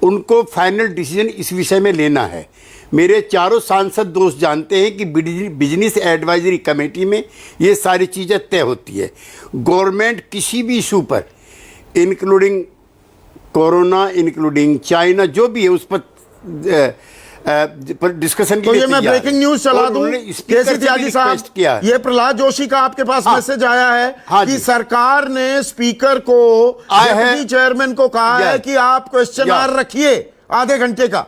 Speaker 8: उनको फाइनल डिसीजन इस विषय में लेना है। मेरे चारों सांसद दोस्त जानते हैं कि बिजनेस एडवाइजरी कमेटी में ये सारी चीज़ें तय होती है। गवर्नमेंट किसी भी इशू पर, इंक्लूडिंग कोरोना, इंक्लूडिंग चाइना, जो भी है उस पर डिस्कशन
Speaker 1: तो ये मैं ब्रेकिंग न्यूज चला दूं, केसी त्यागी साहब, ये प्रहलाद जोशी का आपके पास मैसेज आया है कि सरकार ने स्पीकर को, डिप्टी चेयरमैन को कहा है कि आप क्वेश्चन आवर रखिए आधे घंटे का।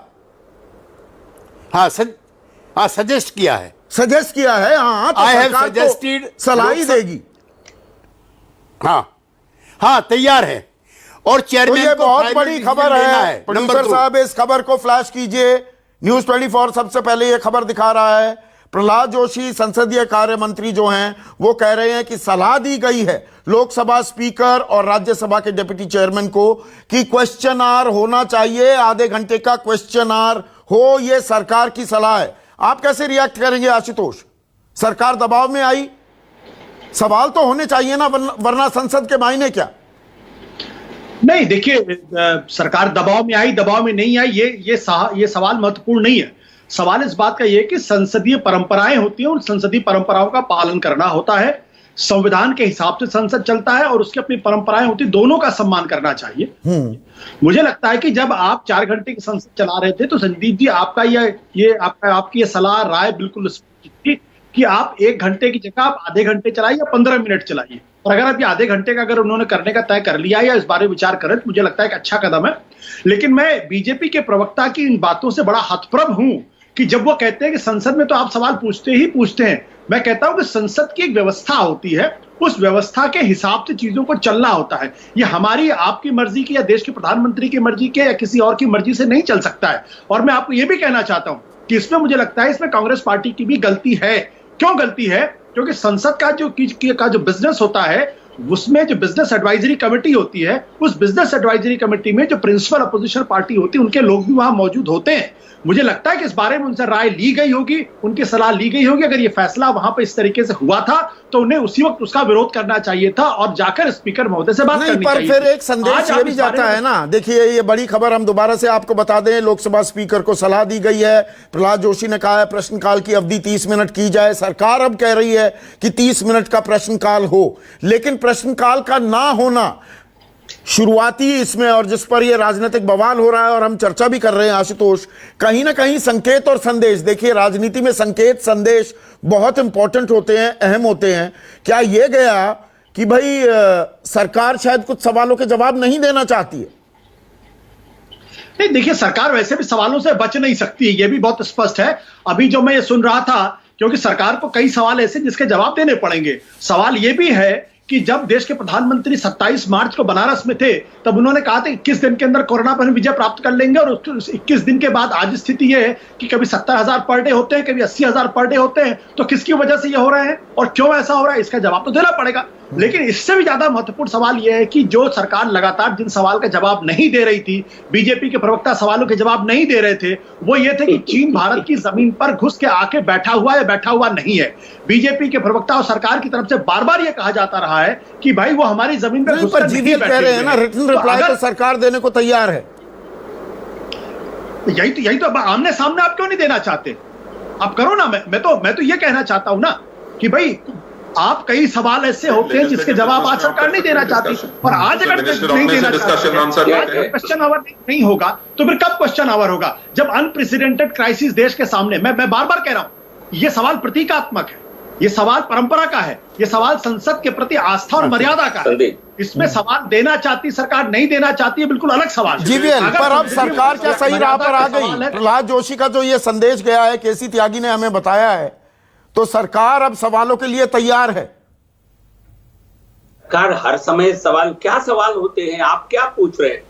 Speaker 8: सजेस्ट किया है,
Speaker 1: हाँ, तो सरकार तो सलाह ही देगी।
Speaker 8: हाँ, तैयार है। और चेयरमैन
Speaker 1: तो ये बहुत बड़ी खबर है। प्रोड्यूसर साहब इस खबर को फ्लैश कीजिए। न्यूज 24 सबसे पहले ये खबर दिखा रहा है। प्रहलाद जोशी संसदीय कार्य मंत्री जो हैं वो कह रहे हैं कि सलाह दी गई है लोकसभा स्पीकर और राज्यसभा के डिप्टी चेयरमैन को कि क्वेश्चन आवर होना चाहिए, आधे घंटे का क्वेश्चन आवर हो, ये सरकार की सलाह है। आप कैसे रिएक्ट करेंगे आशुतोष? सरकार दबाव में आई, सवाल तो होने चाहिए ना, वरना संसद के मायने क्या?
Speaker 11: नहीं, देखिए, सरकार दबाव में आई, दबाव में नहीं आई, ये सवाल महत्वपूर्ण नहीं है। सवाल इस बात का ये कि संसदीय परंपराएं होती हैं, उन संसदीय परंपराओं का पालन करना होता है। संविधान के हिसाब से संसद चलता है और उसकी अपनी परंपराएं होती, दोनों का सम्मान करना चाहिए। मुझे लगता है कि जब आप 4 घंटे की संसद चला रहे थे तो संदीप जी आपका आपकी ये सलाह, राय बिल्कुल थी कि आप 1 घंटे की जगह आप आधे घंटे चलाइए या 15 मिनट चलाइए। और अगर आप ये आधे घंटे का अगर उन्होंने करने का तय कर लिया या इस बारे में विचार करें तो मुझे लगता है एक अच्छा कदम है। लेकिन मैं बीजेपी के प्रवक्ता की इन बातों से बड़ा हतप्रभ हूं कि जब वो कहते हैं कि संसद में तो आप सवाल पूछते ही पूछते हैं। मैं कहता हूं कि संसद की एक व्यवस्था होती है, उस व्यवस्था के हिसाब से चीजों को चलना होता है। ये हमारी, आपकी मर्जी की या देश के प्रधानमंत्री की मर्जी के या किसी और की मर्जी से नहीं चल सकता है। और मैं आपको ये भी कहना चाहता हूं कि इसमें मुझे लगता है इसमें कांग्रेस पार्टी की भी गलती है। क्यों गलती है? क्योंकि संसद का जो बिजनेस होता है, उसमें जो बिजनेस एडवाइजरी कमेटी होती है, उस बिजनेस एडवाइजरी कमेटी में जो प्रिंसिपल अपोजिशन पार्टी होती है, उनके लोग भी वहां मौजूद होते हैं। मुझे लगता है कि इस बारे में उनसे राय ली गई होगी, उनकी सलाह ली गई होगी। अगर ये फैसला वहां पर इस तरीके से हुआ था तो उन्हें उसी वक्त उसका विरोध करना चाहिए था और जाकर स्पीकर महोदय से बात करनी चाहिए।
Speaker 1: पर फिर एक संदेश ये भी जाता है ना। देखिए, ये बड़ी खबर हम दोबारा से आपको बता दें, लोकसभा स्पीकर को सलाह दी गई है। प्रहलाद जोशी ने कहा है प्रश्नकाल की अवधि 30 मिनट की जाए। सरकार अब कह रही है कि 30 मिनट का प्रश्नकाल हो, लेकिन प्रश्नकाल का ना होना शुरुआती इसमें, और जिस पर यह राजनीतिक बवाल हो रहा है और हम चर्चा भी कर रहे हैं आशुतोष, कहीं ना कहीं संकेत और संदेश, देखिए राजनीति में संकेत संदेश बहुत इंपॉर्टेंट होते हैं, अहम होते हैं। क्या यह गया कि भाई सरकार शायद कुछ सवालों के जवाब नहीं देना चाहती है?
Speaker 11: नहीं, देखिए सरकार वैसे भी सवालों से बच नहीं सकती, ये भी बहुत स्पष्ट है। अभी जो मैं ये सुन रहा था, क्योंकि सरकार को कई सवाल ऐसे जिसके जवाब देने पड़ेंगे। सवाल ये भी है कि जब देश के प्रधानमंत्री 27 मार्च को बनारस में थे, तब उन्होंने कहा था 21 दिन के अंदर कोरोना पर विजय प्राप्त कर लेंगे, और 21 दिन के बाद आज स्थिति ये है कि कभी 70,000 पर डे होते हैं, कभी 80,000 पर डे होते हैं। तो किसकी वजह से ये हो रहे हैं और क्यों ऐसा हो रहा है, इसका जवाब तो देना पड़ेगा। लेकिन इससे भी ज्यादा महत्वपूर्ण सवाल यह है कि जो सरकार लगातार जिन सवाल का जवाब नहीं दे रही थी, बीजेपी के प्रवक्ता सवालों के जवाब नहीं दे रहे थे, वो ये थे कि चीन भारत की जमीन पर घुस के आके बैठा हुआ है, बैठा हुआ नहीं है। बीजेपी के प्रवक्ता और सरकार की तरफ से बार बार ये कहा जाता रहा है कि भाई वो हमारी जमीन पर घुसकर नहीं
Speaker 1: कह रहे हैं ना, रिटन रिप्लाई तो सरकार देने को तैयार है।
Speaker 11: यही तो आमने सामने आप क्यों नहीं देना चाहते? आप करो ना। मैं तो ये कहना चाहता हूं ना कि भाई आप कई सवाल ऐसे होते हैं जिसके जवाब आज सरकार नहीं देना चाहती, और आज अगर नहीं देना चाहती, क्वेश्चन आवर नहीं होगा तो फिर कब क्वेश्चन आवर होगा? जब अनप्रेसिडेंटेड क्राइसिस देश के सामने, मैं बार बार कह रहा हूं, ये सवाल प्रतीकात्मक है, ये सवाल परंपरा का है, ये सवाल संसद के प्रति आस्था और मर्यादा का है। इसमें सवाल देना चाहती सरकार, नहीं देना चाहती है, बिल्कुल अलग सवाल है।
Speaker 1: जीवीएल, पर अब सरकार क्या सही राह पर आ गई? प्रहलाद जोशी का जो ये संदेश गया है, केसी त्यागी ने हमें बताया है, तो सरकार अब सवालों के लिए तैयार है।
Speaker 5: सरकार हर समय सवाल, क्या सवाल होते हैं, आप क्या पूछ रहे हैं?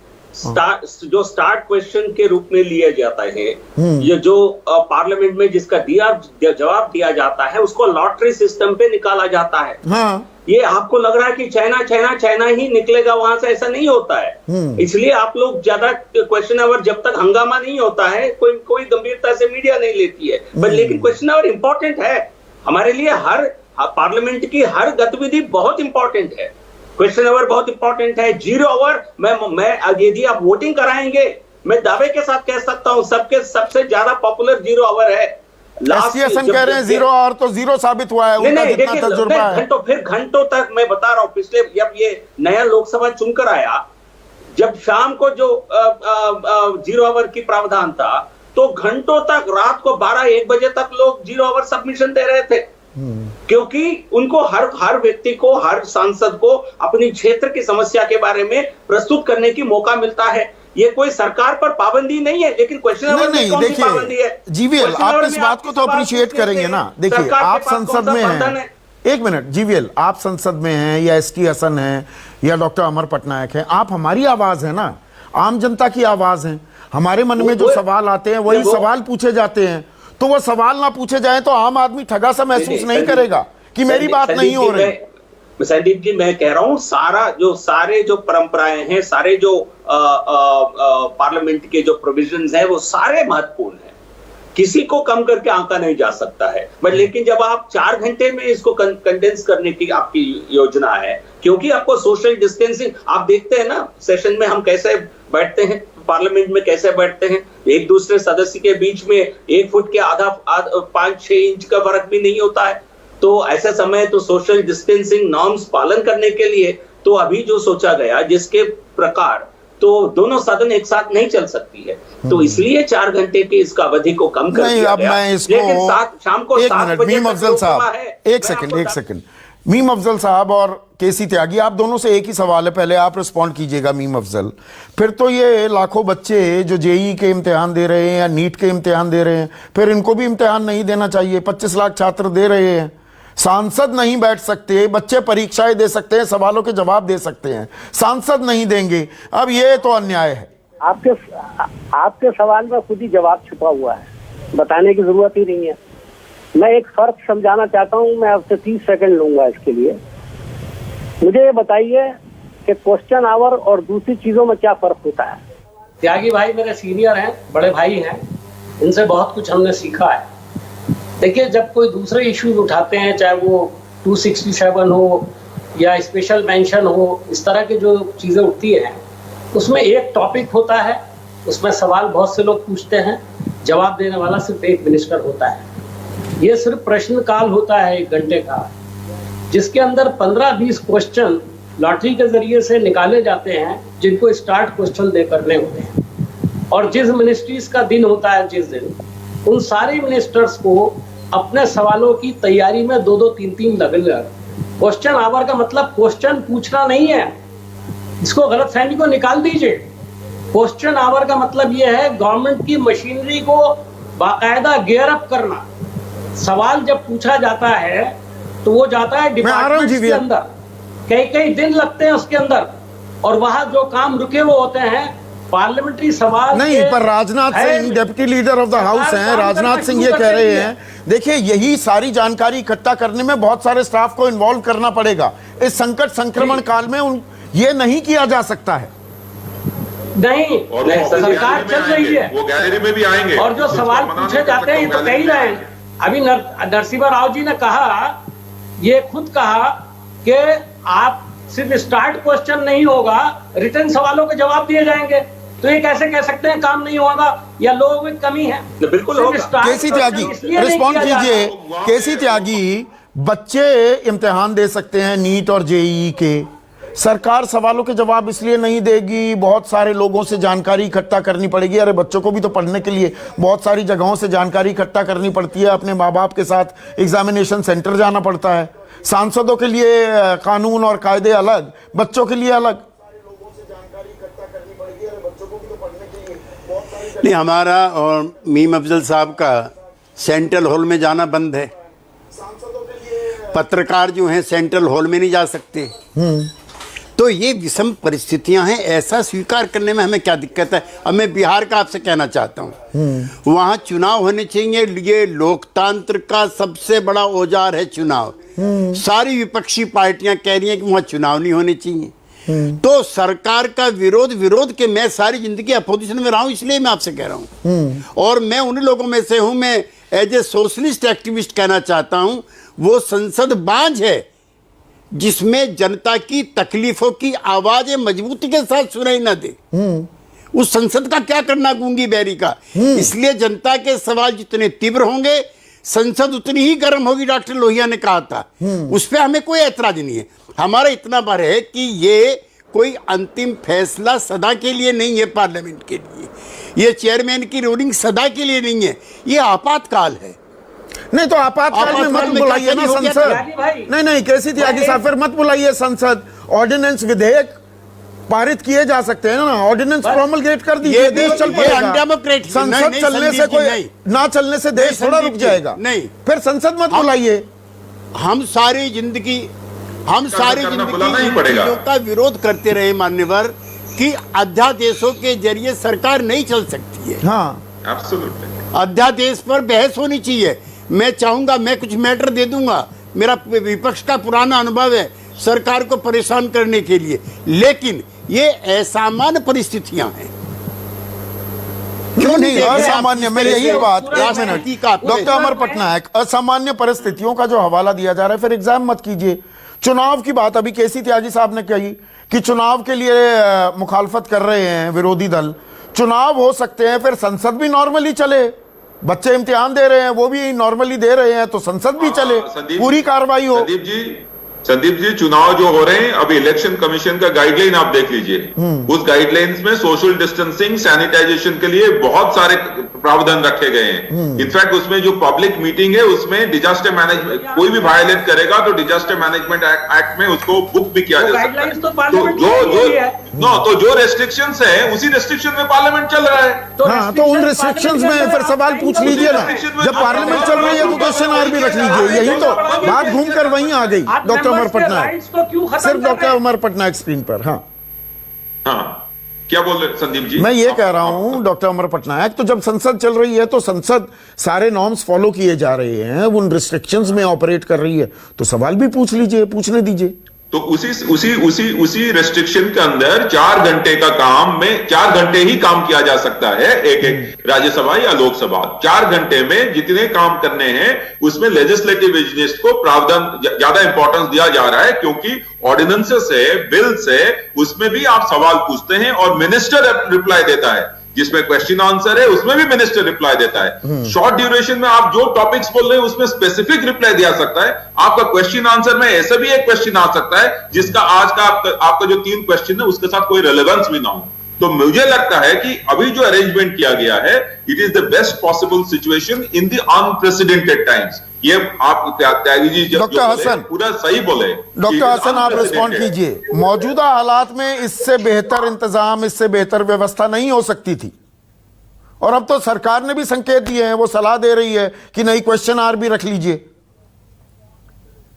Speaker 5: जो स्टार्ट क्वेश्चन के रूप में लिया जाता है, ये जो पार्लियामेंट में जिसका जवाब दिया जाता है, उसको लॉटरी सिस्टम पे निकाला जाता है।
Speaker 1: हाँ।
Speaker 5: ये आपको लग रहा है कि चाइना ही निकलेगा वहां से, ऐसा नहीं होता है। इसलिए आप लोग ज्यादा क्वेश्चन आवर, जब तक हंगामा नहीं होता है, कोई गंभीरता से मीडिया नहीं लेती है, पर लेकिन क्वेश्चन आवर इंपॉर्टेंट है हमारे लिए। हर पार्लियामेंट की हर गतिविधि बहुत इंपॉर्टेंट है, क्वेश्चन आवर बहुत इंपॉर्टेंट है। 0 आवर मैं यदि आप वोटिंग कराएंगे, मैं दावे के साथ कह सकता हूं सबसे ज्यादा पॉपुलर 0 आवर है।
Speaker 1: कह रहे हैं 0 आवर तो 0 साबित हुआ है, उनका जितना तजुर्बा है।
Speaker 5: घंटों तक मैं बता रहा हूं, पिछले जब ये नया लोकसभा चुनकर आया, जब शाम को जो 0 आवर की प्रावधान था, तो घंटों तक, रात को 12-1 बजे तक लोग 0 आवर सबमिशन दे रहे थे, क्योंकि उनको हर व्यक्ति को, हर सांसद को अपनी क्षेत्र की समस्या के बारे में प्रस्तुत करने की मौका मिलता है। ये कोई सरकार पर पाबंदी नहीं है, लेकिन क्वेश्चन
Speaker 1: नहीं, देखिए जीवीएल, आप इस बात को तो अप्रिशिएट करेंगे ना। देखिए आप संसद में हैं, एक मिनट जीवीएल, आप संसद में हैं या एसटी हसन है या डॉक्टर अमर पटनायक है, आप हमारी आवाज है ना, आम जनता की आवाज है। हमारे मन में जो सवाल आते हैं वही सवाल पूछे जाते हैं, तो वो सवाल ना पूछे जाए तो आम आदमी ठगा सा महसूस नहीं करेगा कि मेरी बात नहीं हो रही।
Speaker 5: संदीप जी, मैं कह रहा हूं सारे जो परंपराएं हैं, सारे जो पार्लियामेंट के जो प्रोविजंस हैं, वो सारे महत्वपूर्ण हैं, किसी को कम करके आंका नहीं जा सकता है। बट लेकिन जब आप 4 घंटे में इसको कंडेंस करने की आपकी योजना है, क्योंकि आपको सोशल डिस्टेंसिंग, आप देखते हैं ना सेशन में हम कैसे बैठते हैं, पार्लियामेंट में कैसे बैठते हैं, एक दूसरे सदस्य के बीच में 1 फुट के आधा 5-6 इंच का फर्क भी नहीं होता है। तो ऐसे समय तो सोशल डिस्टेंसिंग नॉर्म्स पालन करने के लिए तो अभी जो सोचा गया, जिसके प्रकार तो दोनों सदन एक साथ नहीं चल सकती है, तो इसलिए 4 घंटे की इसका अवधि को कम कर दिया गया।
Speaker 1: मैं इसको,
Speaker 5: लेकिन शाम को 7 बजे
Speaker 1: मीम अफजल साहब, एक सेकंड, मीम अफजल साहब और केसी त्यागी, आप दोनों से एक ही सवाल है, पहले आप रिस्पॉन्ड कीजिएगा मीम अफजल। फिर तो ये लाखों बच्चे जो जेईई के इम्तिहान दे रहे हैं या नीट के इम्तिहान दे रहे हैं, फिर इनको भी इम्तिहान नहीं देना चाहिए? 25 लाख छात्र दे रहे हैं, सांसद नहीं बैठ सकते, बच्चे परीक्षाएं दे सकते हैं, सवालों के जवाब दे सकते हैं, सांसद नहीं देंगे, अब ये तो अन्याय है।
Speaker 6: आपके सवाल में खुद ही जवाब छुपा हुआ है, बताने की जरूरत ही नहीं है। मैं एक फर्क समझाना चाहता हूं, मैं आपसे 30 सेकंड लूंगा इसके लिए। मुझे ये बताइए कि क्वेश्चन आवर और दूसरी चीजों में क्या फर्क होता है?
Speaker 12: त्यागी भाई मेरे सीनियर हैं, बड़े भाई हैं, इनसे बहुत कुछ हमने सीखा है। देखिए, जब कोई दूसरे इश्यूज उठाते हैं, चाहे वो 267 हो या स्पेशल मेंशन हो, इस तरह की जो चीज़ें उठती हैं, उसमें एक टॉपिक होता है, उसमें सवाल बहुत से लोग पूछते हैं, जवाब देने वाला सिर्फ एक मिनिस्टर होता है। ये सिर्फ प्रश्नकाल होता है 1 घंटे का, जिसके अंदर 15-20 क्वेश्चन लॉटरी के जरिए से निकाले जाते हैं, जिनको स्टार्ट क्वेश्चन दे करने होते हैं। और जिस मिनिस्ट्रीज का दिन होता है, जिस दिन, उन सारे मिनिस्टर्स को अपने सवालों की तैयारी में 2-2, 3-3 लग क्वेश्चन आवर का मतलब क्वेश्चन पूछना नहीं है। इसको गलतफहमी को निकाल दीजिए। क्वेश्चन आवर का मतलब यह है गवर्नमेंट की मशीनरी को बाकायदा गियर अप करना। सवाल जब पूछा जाता है तो वो जाता है डिपार्टमेंट के अंदर, कई दिन लगते हैं उसके अंदर, और वहां जो काम रुके हुए होते हैं पार्लियामेंट्री सवाल
Speaker 1: नहीं। पर Rajnath Singh deputy leader of the house हैं, राजनाथ सिंह ये कह रहे हैं, देखिए यही सारी जानकारी इकट्ठा करने में बहुत सारे स्टाफ को इन्वॉल्व करना पड़ेगा। इस संकट संक्रमण काल में ये नहीं किया जा सकता है।
Speaker 12: नहीं, सरकार चल रही है,
Speaker 10: वो गैलरी में भी आएंगे
Speaker 12: और जो सवाल पूछे जाते हैं ये तो कह ही रहे हैं। अभी नरसिम्हा राव जी ने कहा, ये खुद कहा कि आप सिर्फ स्टार्ट क्वेश्चन नहीं होगा, रिटर्न सवालों के जवाब दिए जाएंगे। तो ये कैसे कह सकते हैं काम नहीं होगा या लोगों में कमी है?
Speaker 5: बिल्कुल होगा।
Speaker 1: केसी त्यागी रिस्पॉन्ड कीजिए। केसी त्यागी, बच्चे इम्तिहान दे सकते हैं नीट और जेईई के, सरकार सवालों के जवाब इसलिए नहीं देगी, बहुत सारे लोगों से जानकारी इकट्ठा करनी पड़ेगी। अरे बच्चों को भी तो पढ़ने के लिए बहुत सारी जगहों से जानकारी इकट्ठा करनी पड़ती है, अपने माँ बाप के साथ एग्जामिनेशन सेंटर जाना पड़ता है। सांसदों के लिए कानून और कायदे अलग, बच्चों के लिए अलग।
Speaker 8: नहीं, हमारा और मीम अफजल साहब का सेंट्रल हॉल में जाना बंद है। पत्रकार जो हैं सेंट्रल हॉल में नहीं जा सकते। तो ये विषम परिस्थितियां हैं, ऐसा स्वीकार करने में हमें क्या दिक्कत है? अब मैं बिहार का आपसे कहना चाहता हूँ, वहाँ चुनाव होने चाहिए। ये लोकतंत्र का सबसे बड़ा औजार है चुनाव। सारी विपक्षी पार्टियां कह रही हैं कि वहाँ चुनाव नहीं होने चाहिए। तो सरकार का विरोध के, मैं सारी जिंदगी अपोजिशन में रहा हूं, इसलिए मैं आपसे कह रहा हूं। और मैं उन लोगों में से हूं, मैं एज ए सोशलिस्ट एक्टिविस्ट कहना चाहता हूं, वो संसद बांझ है जिसमें जनता की तकलीफों की आवाजें मजबूती के साथ सुनाई ना दे। उस संसद का क्या करना गूंगी बैरी का? इसलिए जनता के सवाल जितने तीव्र होंगे, संसद उतनी ही गर्म होगी। डॉक्टर लोहिया ने कहा था, उस पर हमें कोई ऐतराज नहीं है। हमारा इतना भर है कि ये कोई अंतिम फैसला सदा के लिए नहीं है पार्लियामेंट के लिए, ये चेयरमैन की रूलिंग सदा के लिए नहीं है, ये आपातकाल है।
Speaker 1: नहीं तो आपातकाल में मत बुलाइए ना संसद। नहीं केसी त्यागी साहब, फिर मत बुलाइए संसद। ऑर्डिनेंस विधेयक पारित किए जा सकते हैं ना, ऑर्डिनेंस प्रोमलगेट कर दीजिए, देश चल पड़ेगा। संसद चलने से कोई ना चलने से देश थोड़ा रुक जाएगा।
Speaker 8: नहीं,
Speaker 1: फिर संसद मत बुलाइए।
Speaker 8: हम सारी जिंदगी चीजों का विरोध करते रहे मान्यवर, कि अध्यादेशों के जरिए सरकार नहीं चल सकती है।
Speaker 1: हाँ,
Speaker 8: अध्यादेश पर बहस होनी चाहिए। मैं चाहूंगा, मैं कुछ मैटर दे दूंगा, मेरा विपक्ष का पुराना अनुभव है सरकार को परेशान करने के लिए, लेकिन ये असामान्य परिस्थितियां हैं।
Speaker 1: क्यों नहीं असामान्य? मेरी यही बात, एक मिनट डॉक्टर अमर पटनायक, असामान्य परिस्थितियों का जो हवाला दिया जा रहा है, फिर एग्जाम मत कीजिए। चुनाव की बात अभी केसी त्यागी साहब ने कही कि चुनाव के लिए मुखालफत कर रहे हैं विरोधी दल। चुनाव हो सकते हैं, फिर संसद भी नॉर्मली चले। बच्चे इम्तिहान दे रहे हैं, वो भी नॉर्मली दे रहे हैं, तो संसद भी चले, पूरी कार्रवाई हो।
Speaker 10: संदीप जी, चुनाव जो हो रहे हैं, अभी इलेक्शन कमीशन का गाइडलाइन आप देख लीजिए। उस गाइडलाइंस में सोशल डिस्टेंसिंग, सैनिटाइजेशन के लिए बहुत सारे प्रावधान रखे गए हैं। इनफैक्ट उसमें जो पब्लिक मीटिंग है, उसमें डिजास्टर मैनेजमेंट, कोई भी वायलेट करेगा तो डिजास्टर मैनेजमेंट एक्ट में उसको बुक भी किया जा सकता है। तो जो रेस्ट्रिक्शंस है, उसी रेस्ट्रिक्शन में पार्लियामेंट चल रहा है।
Speaker 1: तो उन रेस्ट्रिक्शंस में फिर सवाल पूछ लीजिए ना। जब पार्लियामेंट चल रही है तो क्वेश्चन आवर भी रख लीजिए। यही तो बात घूम कर वहीं आ गई। डॉक्टर अमर पटनायक, सिर्फ डॉक्टर अमर पटनायक स्क्रीन पर। हाँ,
Speaker 10: क्या बोल रहे संदीप जी?
Speaker 1: मैं ये कह रहा हूं डॉक्टर अमर पटनायक, तो जब संसद चल रही है तो संसद सारे नॉर्म्स फॉलो किए जा रहे हैं, उन रिस्ट्रिक्शंस में ऑपरेट कर रही है, तो सवाल भी पूछ लीजिए, पूछने दीजिए।
Speaker 10: तो उसी रेस्ट्रिक्शन के अंदर 4 घंटे का काम में 4 घंटे ही काम किया जा सकता है, एक राज्यसभा या लोकसभा। 4 घंटे में जितने काम करने हैं, उसमें लेजिस्लेटिव बिजनेस को प्रावधान ज्यादा इंपॉर्टेंस दिया जा रहा है, क्योंकि ऑर्डिनेंसेस है, बिल्स है, उसमें भी आप सवाल पूछते हैं और मिनिस्टर रिप्लाई देता है। जिसमें क्वेश्चन आंसर है, उसमें भी मिनिस्टर रिप्लाई देता है। शॉर्ट ड्यूरेशन में आप जो टॉपिक्स बोल रहे हैं, उसमें स्पेसिफिक रिप्लाई दिया सकता है। आपका क्वेश्चन आंसर में ऐसा भी एक क्वेश्चन आ सकता है जिसका आज का आपका जो 3 क्वेश्चन है, उसके साथ कोई रेलेवेंस भी ना हो। तो मुझे लगता है कि अभी जो अरेंजमेंट किया गया है, it is the best possible situation in the unprecedented times. ये आप त्यागी जी
Speaker 1: डॉक्टर हसन
Speaker 10: पूरा सही बोले।
Speaker 1: डॉक्टर हसन आप रिस्पॉन्ड कीजिए। मौजूदा हालात में इससे बेहतर इंतजाम, इससे बेहतर व्यवस्था नहीं हो सकती थी, और अब तो सरकार ने भी संकेत दिए हैं, वो सलाह दे रही है कि नई क्वेश्चन आवर भी रख लीजिए।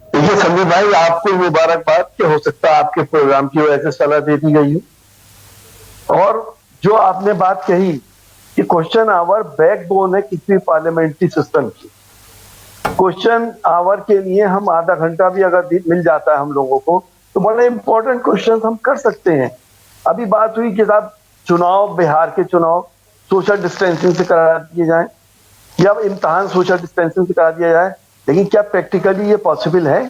Speaker 9: देखिए संदीप भाई, आपको मुबारकबाद कि हो सकता है आपके प्रोग्राम की वजह से सलाह दे दी गई हो। और जो आपने बात कही कि क्वेश्चन आवर बैकबोन है किसी पार्लियामेंट्री सिस्टम की। क्वेश्चन आवर के लिए हम आधा घंटा भी अगर मिल जाता है हम लोगों को, तो बड़े इंपॉर्टेंट क्वेश्चन हम कर सकते हैं। अभी बात हुई कि साहब चुनाव, बिहार के चुनाव सोशल डिस्टेंसिंग से करा दिए जाए या इम्तहान सोशल डिस्टेंसिंग से करा दिया जाए, लेकिन क्या प्रैक्टिकली ये पॉसिबल है?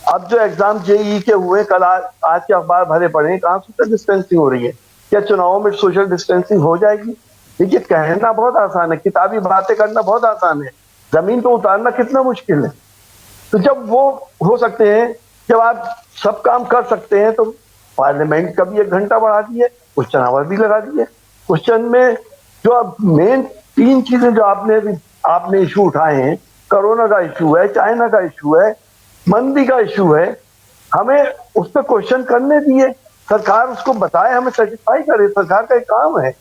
Speaker 9: अब जो एग्जाम जेईई के हुए, कल आज के अखबार भरे पड़े, कहाँ सोशल डिस्टेंसिंग हो रही है? क्या चुनावों में सोशल डिस्टेंसिंग हो जाएगी? देखिए कहना बहुत आसान है, किताबी बातें करना बहुत आसान है, जमीन पे उतारना कितना मुश्किल है। तो जब वो हो सकते हैं, जब आप सब काम कर सकते हैं, तो पार्लियामेंट का भी 1 घंटा बढ़ा दिए, क्वेश्चन आवर भी लगा दिए। क्वेश्चन में जो अब मेन 3 चीजें जो आपने इशू उठाए हैं, कोरोना का इशू है, चाइना का इशू है, मंदी का इशू है, हमें उस पर क्वेश्चन करने दिए, सरकार उसको बताए, हमें सेटिस्फाई करे, सरकार का एक काम है।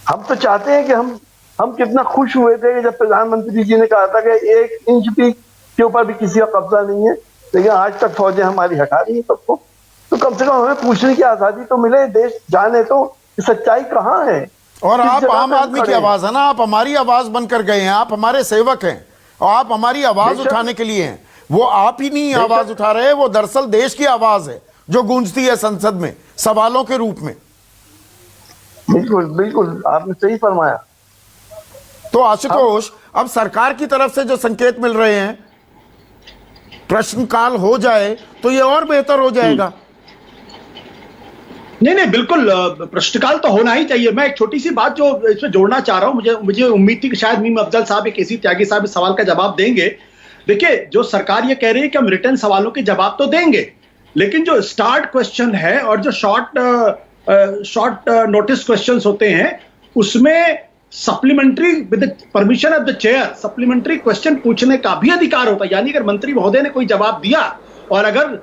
Speaker 9: हम तो चाहते हैं कि हम कितना खुश हुए थे जब प्रधानमंत्री जी ने कहा था कि 1 इंच भी के ऊपर भी किसी का कब्जा नहीं है, लेकिन आज तक फौजें हमारी हटा रही है सबको। तो कम से कम हमें पूछने की आजादी तो मिले, देश जाने तो सच्चाई कहाँ है।
Speaker 1: और आप आम आदमी की आवाज है ना, आप हमारी आवाज बनकर गए हैं, आप हमारे सेवक हैं और आप हमारी आवाज उठाने के लिए हैं। वो आप ही नहीं आवाज उठा रहे, वो दरअसल देश की आवाज है जो गूंजती है संसद में सवालों के रूप में।
Speaker 9: बिल्कुल बिल्कुल, आपने सही फरमाया।
Speaker 1: तो आशुतोष, अब सरकार की तरफ से जो संकेत मिल रहे हैं, प्रश्नकाल हो जाए तो ये और बेहतर हो जाएगा।
Speaker 11: नहीं, बिल्कुल प्रश्नकाल तो होना ही चाहिए। मैं एक छोटी सी बात जो इसमें जोड़ना चाह रहा हूं, मुझे उम्मीद थी कि शायद मीम अफजल साहब या केसी त्यागी साहब इस सवाल का जवाब देंगे। देखिए, जो सरकार ये कह रही है कि हम रिटर्न सवालों के जवाब तो देंगे, लेकिन जो स्टार्ट क्वेश्चन है और जो शॉर्ट नोटिस क्वेश्चंस होते हैं, उसमें supplementary with permission of the chair supplementary question पूछने का भी अधिकार होता है। यानी अगर मंत्री महोदय ने कोई जवाब दिया और अगर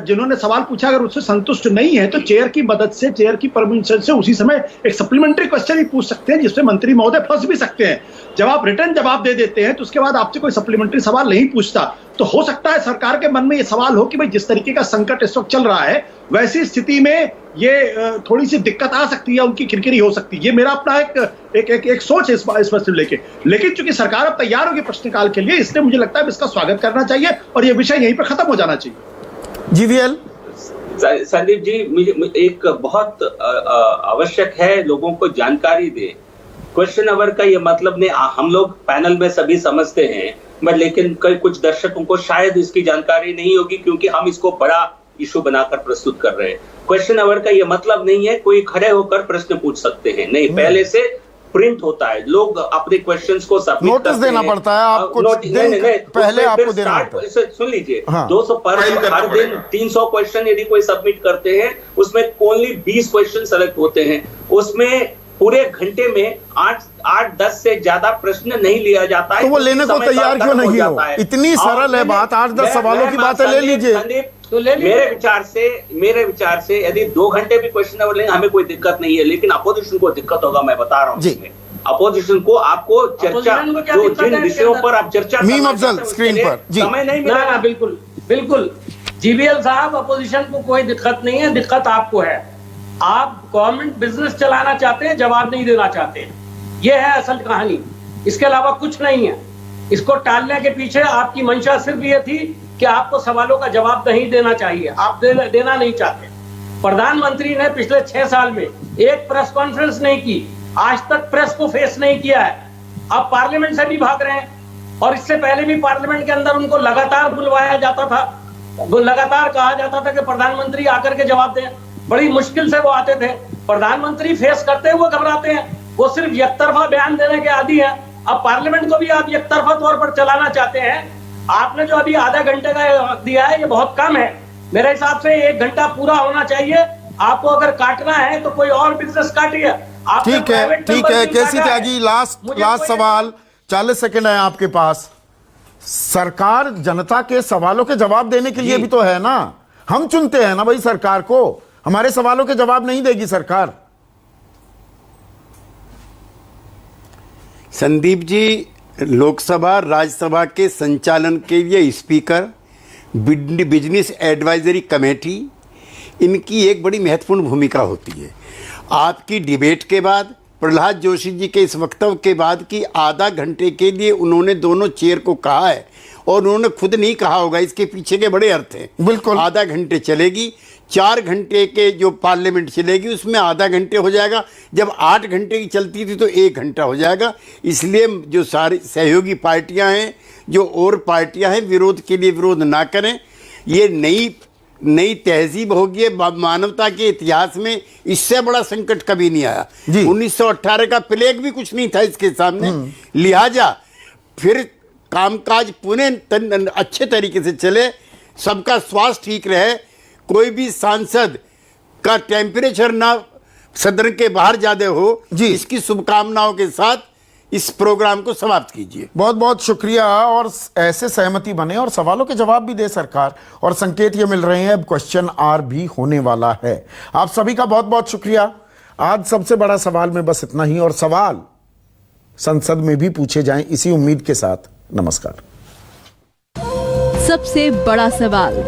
Speaker 11: जिन्होंने सवाल पूछा अगर उससे संतुष्ट नहीं है, तो चेयर की मदद से, चेयर की परमिशन से उसी समय एक सप्लीमेंट्री क्वेश्चन ही पूछ सकते हैं, जिसमें मंत्री महोदय फंस भी सकते हैं। जब आप रिटर्न जवाब दे देते हैं तो उसके बाद आपसे कोई सप्लीमेंट्री सवाल नहीं पूछता, तो हो सकता है सरकार के मन में ये सवाल हो कि भाई जिस तरीके का संकट इस वक्त चल रहा है, वैसी स्थिति में ये थोड़ी सी दिक्कत आ सकती है, उनकी किरकिरी हो सकती है। ये मेरा अपना एक सोच है इस पर लेके। लेकिन चूंकि सरकार अब तैयार होगी प्रश्नकाल के लिए, इसलिए मुझे लगता है इसका स्वागत करना चाहिए और ये विषय यहीं पर खत्म हो जाना चाहिए।
Speaker 1: जीवीएल
Speaker 5: संदीप जी, मुझे एक बहुत आवश्यक है लोगों को जानकारी दे। क्वेश्चन आवर का ये मतलब नहीं, हम लोग पैनल में सभी समझते हैं, बट लेकिन कुछ दर्शकों को शायद इसकी जानकारी नहीं होगी, क्योंकि हम इसको बड़ा इशू बनाकर प्रस्तुत कर रहे हैं। क्वेश्चन आवर का ये मतलब नहीं है कोई खड़े होकर प्रश्न पूछ सकते हैं, नहीं, पहले से प्रिंट होता है, लोग अपने क्वेश्चंस को सबमिट
Speaker 1: नोटिस देना पड़ता है आपको, पहले आपको देना पड़ता है।
Speaker 5: सुन लीजिए, 200 पर हर दिन 300 क्वेश्चन यदि कोई सबमिट करते हैं, उसमें ओनली 20 क्वेश्चन सेलेक्ट होते हैं, उसमें पूरे घंटे में 8-10 से ज्यादा प्रश्न नहीं लिया जाता है।
Speaker 1: तो वो लेने को तैयार क्यों नहीं हो? इतनी सरल है बात, 8-10 सवालों की बात है, ले लीजिए।
Speaker 5: तो मेरे विचार से यदि 2 घंटे भी क्वेश्चन आवर लेंगे, हमें कोई दिक्कत नहीं है, लेकिन अपोजिशन को दिक्कत होगा, मैं बता रहा हूँ। अपोजिशन को आपको चर्चा, जो जिन विषयों पर आप चर्चा,
Speaker 1: मीम अफजल स्क्रीन पर जी,
Speaker 12: समय नहीं मिला। बिल्कुल जीवीएल साहब, अपोजिशन को कोई दिक्कत नहीं है, दिक्कत आपको है। आप गवर्नमेंट बिजनेस चलाना चाहते हैं, जवाब नहीं देना चाहते हैं, ये है असल कहानी, इसके अलावा कुछ नहीं है। इसको टालने के पीछे आपकी मंशा सिर्फ ये थी कि आपको सवालों का जवाब नहीं देना चाहिए, आप देना नहीं चाहते। प्रधानमंत्री ने पिछले 6 साल में एक प्रेस कॉन्फ्रेंस नहीं की, आज तक प्रेस को फेस नहीं किया है। अब पार्लियामेंट से भी भाग रहे हैं, और इससे पहले भी पार्लियामेंट के अंदर उनको लगातार बुलवाया जाता था, लगातार कहा जाता था कि प्रधानमंत्री आकर के जवाब दें। बड़ी मुश्किल से वो आते थे। प्रधानमंत्री फेस करते हुए घबराते हैं, वो सिर्फ एकतरफा बयान देने के आदी हैं। अब पार्लियामेंट को भी आप एकतरफा तौर पर चलाना चाहते हैं। आपने जो अभी आधा घंटे का दिया है, ये बहुत कम है। मेरे हिसाब से 1 घंटा पूरा होना चाहिए। आपको अगर काटना है तो कोई और बिजनेस काटिए। आपने
Speaker 1: ठीक है,
Speaker 12: private
Speaker 1: ठीक
Speaker 12: number
Speaker 1: है।
Speaker 12: नहीं
Speaker 1: केसी
Speaker 12: काटा है।
Speaker 1: त्यागी, लास्ट
Speaker 12: मुझे कोई-
Speaker 1: सवाल, 40 सेकंड है आपके पास। सरकार जनता के सवालों के जवाब देने के लिए भी तो है ना, हम चुनते हैं ना भाई सरकार को, हमारे सवालों के जवाब नहीं देगी सरकार।
Speaker 8: संदीप जी, लोकसभा राज्यसभा के संचालन के लिए स्पीकर, बिजनेस एडवाइजरी कमेटी, इनकी एक बड़ी महत्वपूर्ण भूमिका होती है। आपकी डिबेट के बाद, प्रहलाद जोशी जी के इस वक्तव्य के बाद कि आधा घंटे के लिए उन्होंने दोनों चेयर को कहा है, और उन्होंने खुद नहीं कहा होगा, इसके पीछे के बड़े अर्थ हैं।
Speaker 1: बिल्कुल।
Speaker 8: आधा घंटे चलेगी, 4 घंटे के जो पार्लियामेंट चलेगी उसमें आधा घंटे हो जाएगा, जब 8 घंटे की चलती थी तो 1 घंटा हो जाएगा। इसलिए जो सारी सहयोगी पार्टियां हैं, जो और पार्टियां हैं, विरोध के लिए विरोध ना करें। ये नई तहजीब होगी मानवता के इतिहास में, इससे बड़ा संकट कभी नहीं आया। 1918 का प्लेग भी कुछ नहीं था इसके सामने। लिहाजा फिर कामकाज पुनः अच्छे तरीके से चले, सबका स्वास्थ्य ठीक रहे, कोई भी सांसद का टेम्परेचर ना सदन के बाहर ज्यादा हो, इसकी शुभकामनाओं के साथ इस प्रोग्राम को समाप्त कीजिए।
Speaker 1: बहुत बहुत शुक्रिया, और ऐसे सहमति बने और सवालों के जवाब भी दे सरकार, और संकेत ये मिल रहे हैं अब क्वेश्चन आवर भी होने वाला है। आप सभी का बहुत बहुत शुक्रिया। आज सबसे बड़ा सवाल में बस इतना ही, और सवाल संसद में भी पूछे जाएं इसी उम्मीद के साथ। नमस्कार।
Speaker 13: सबसे बड़ा सवाल।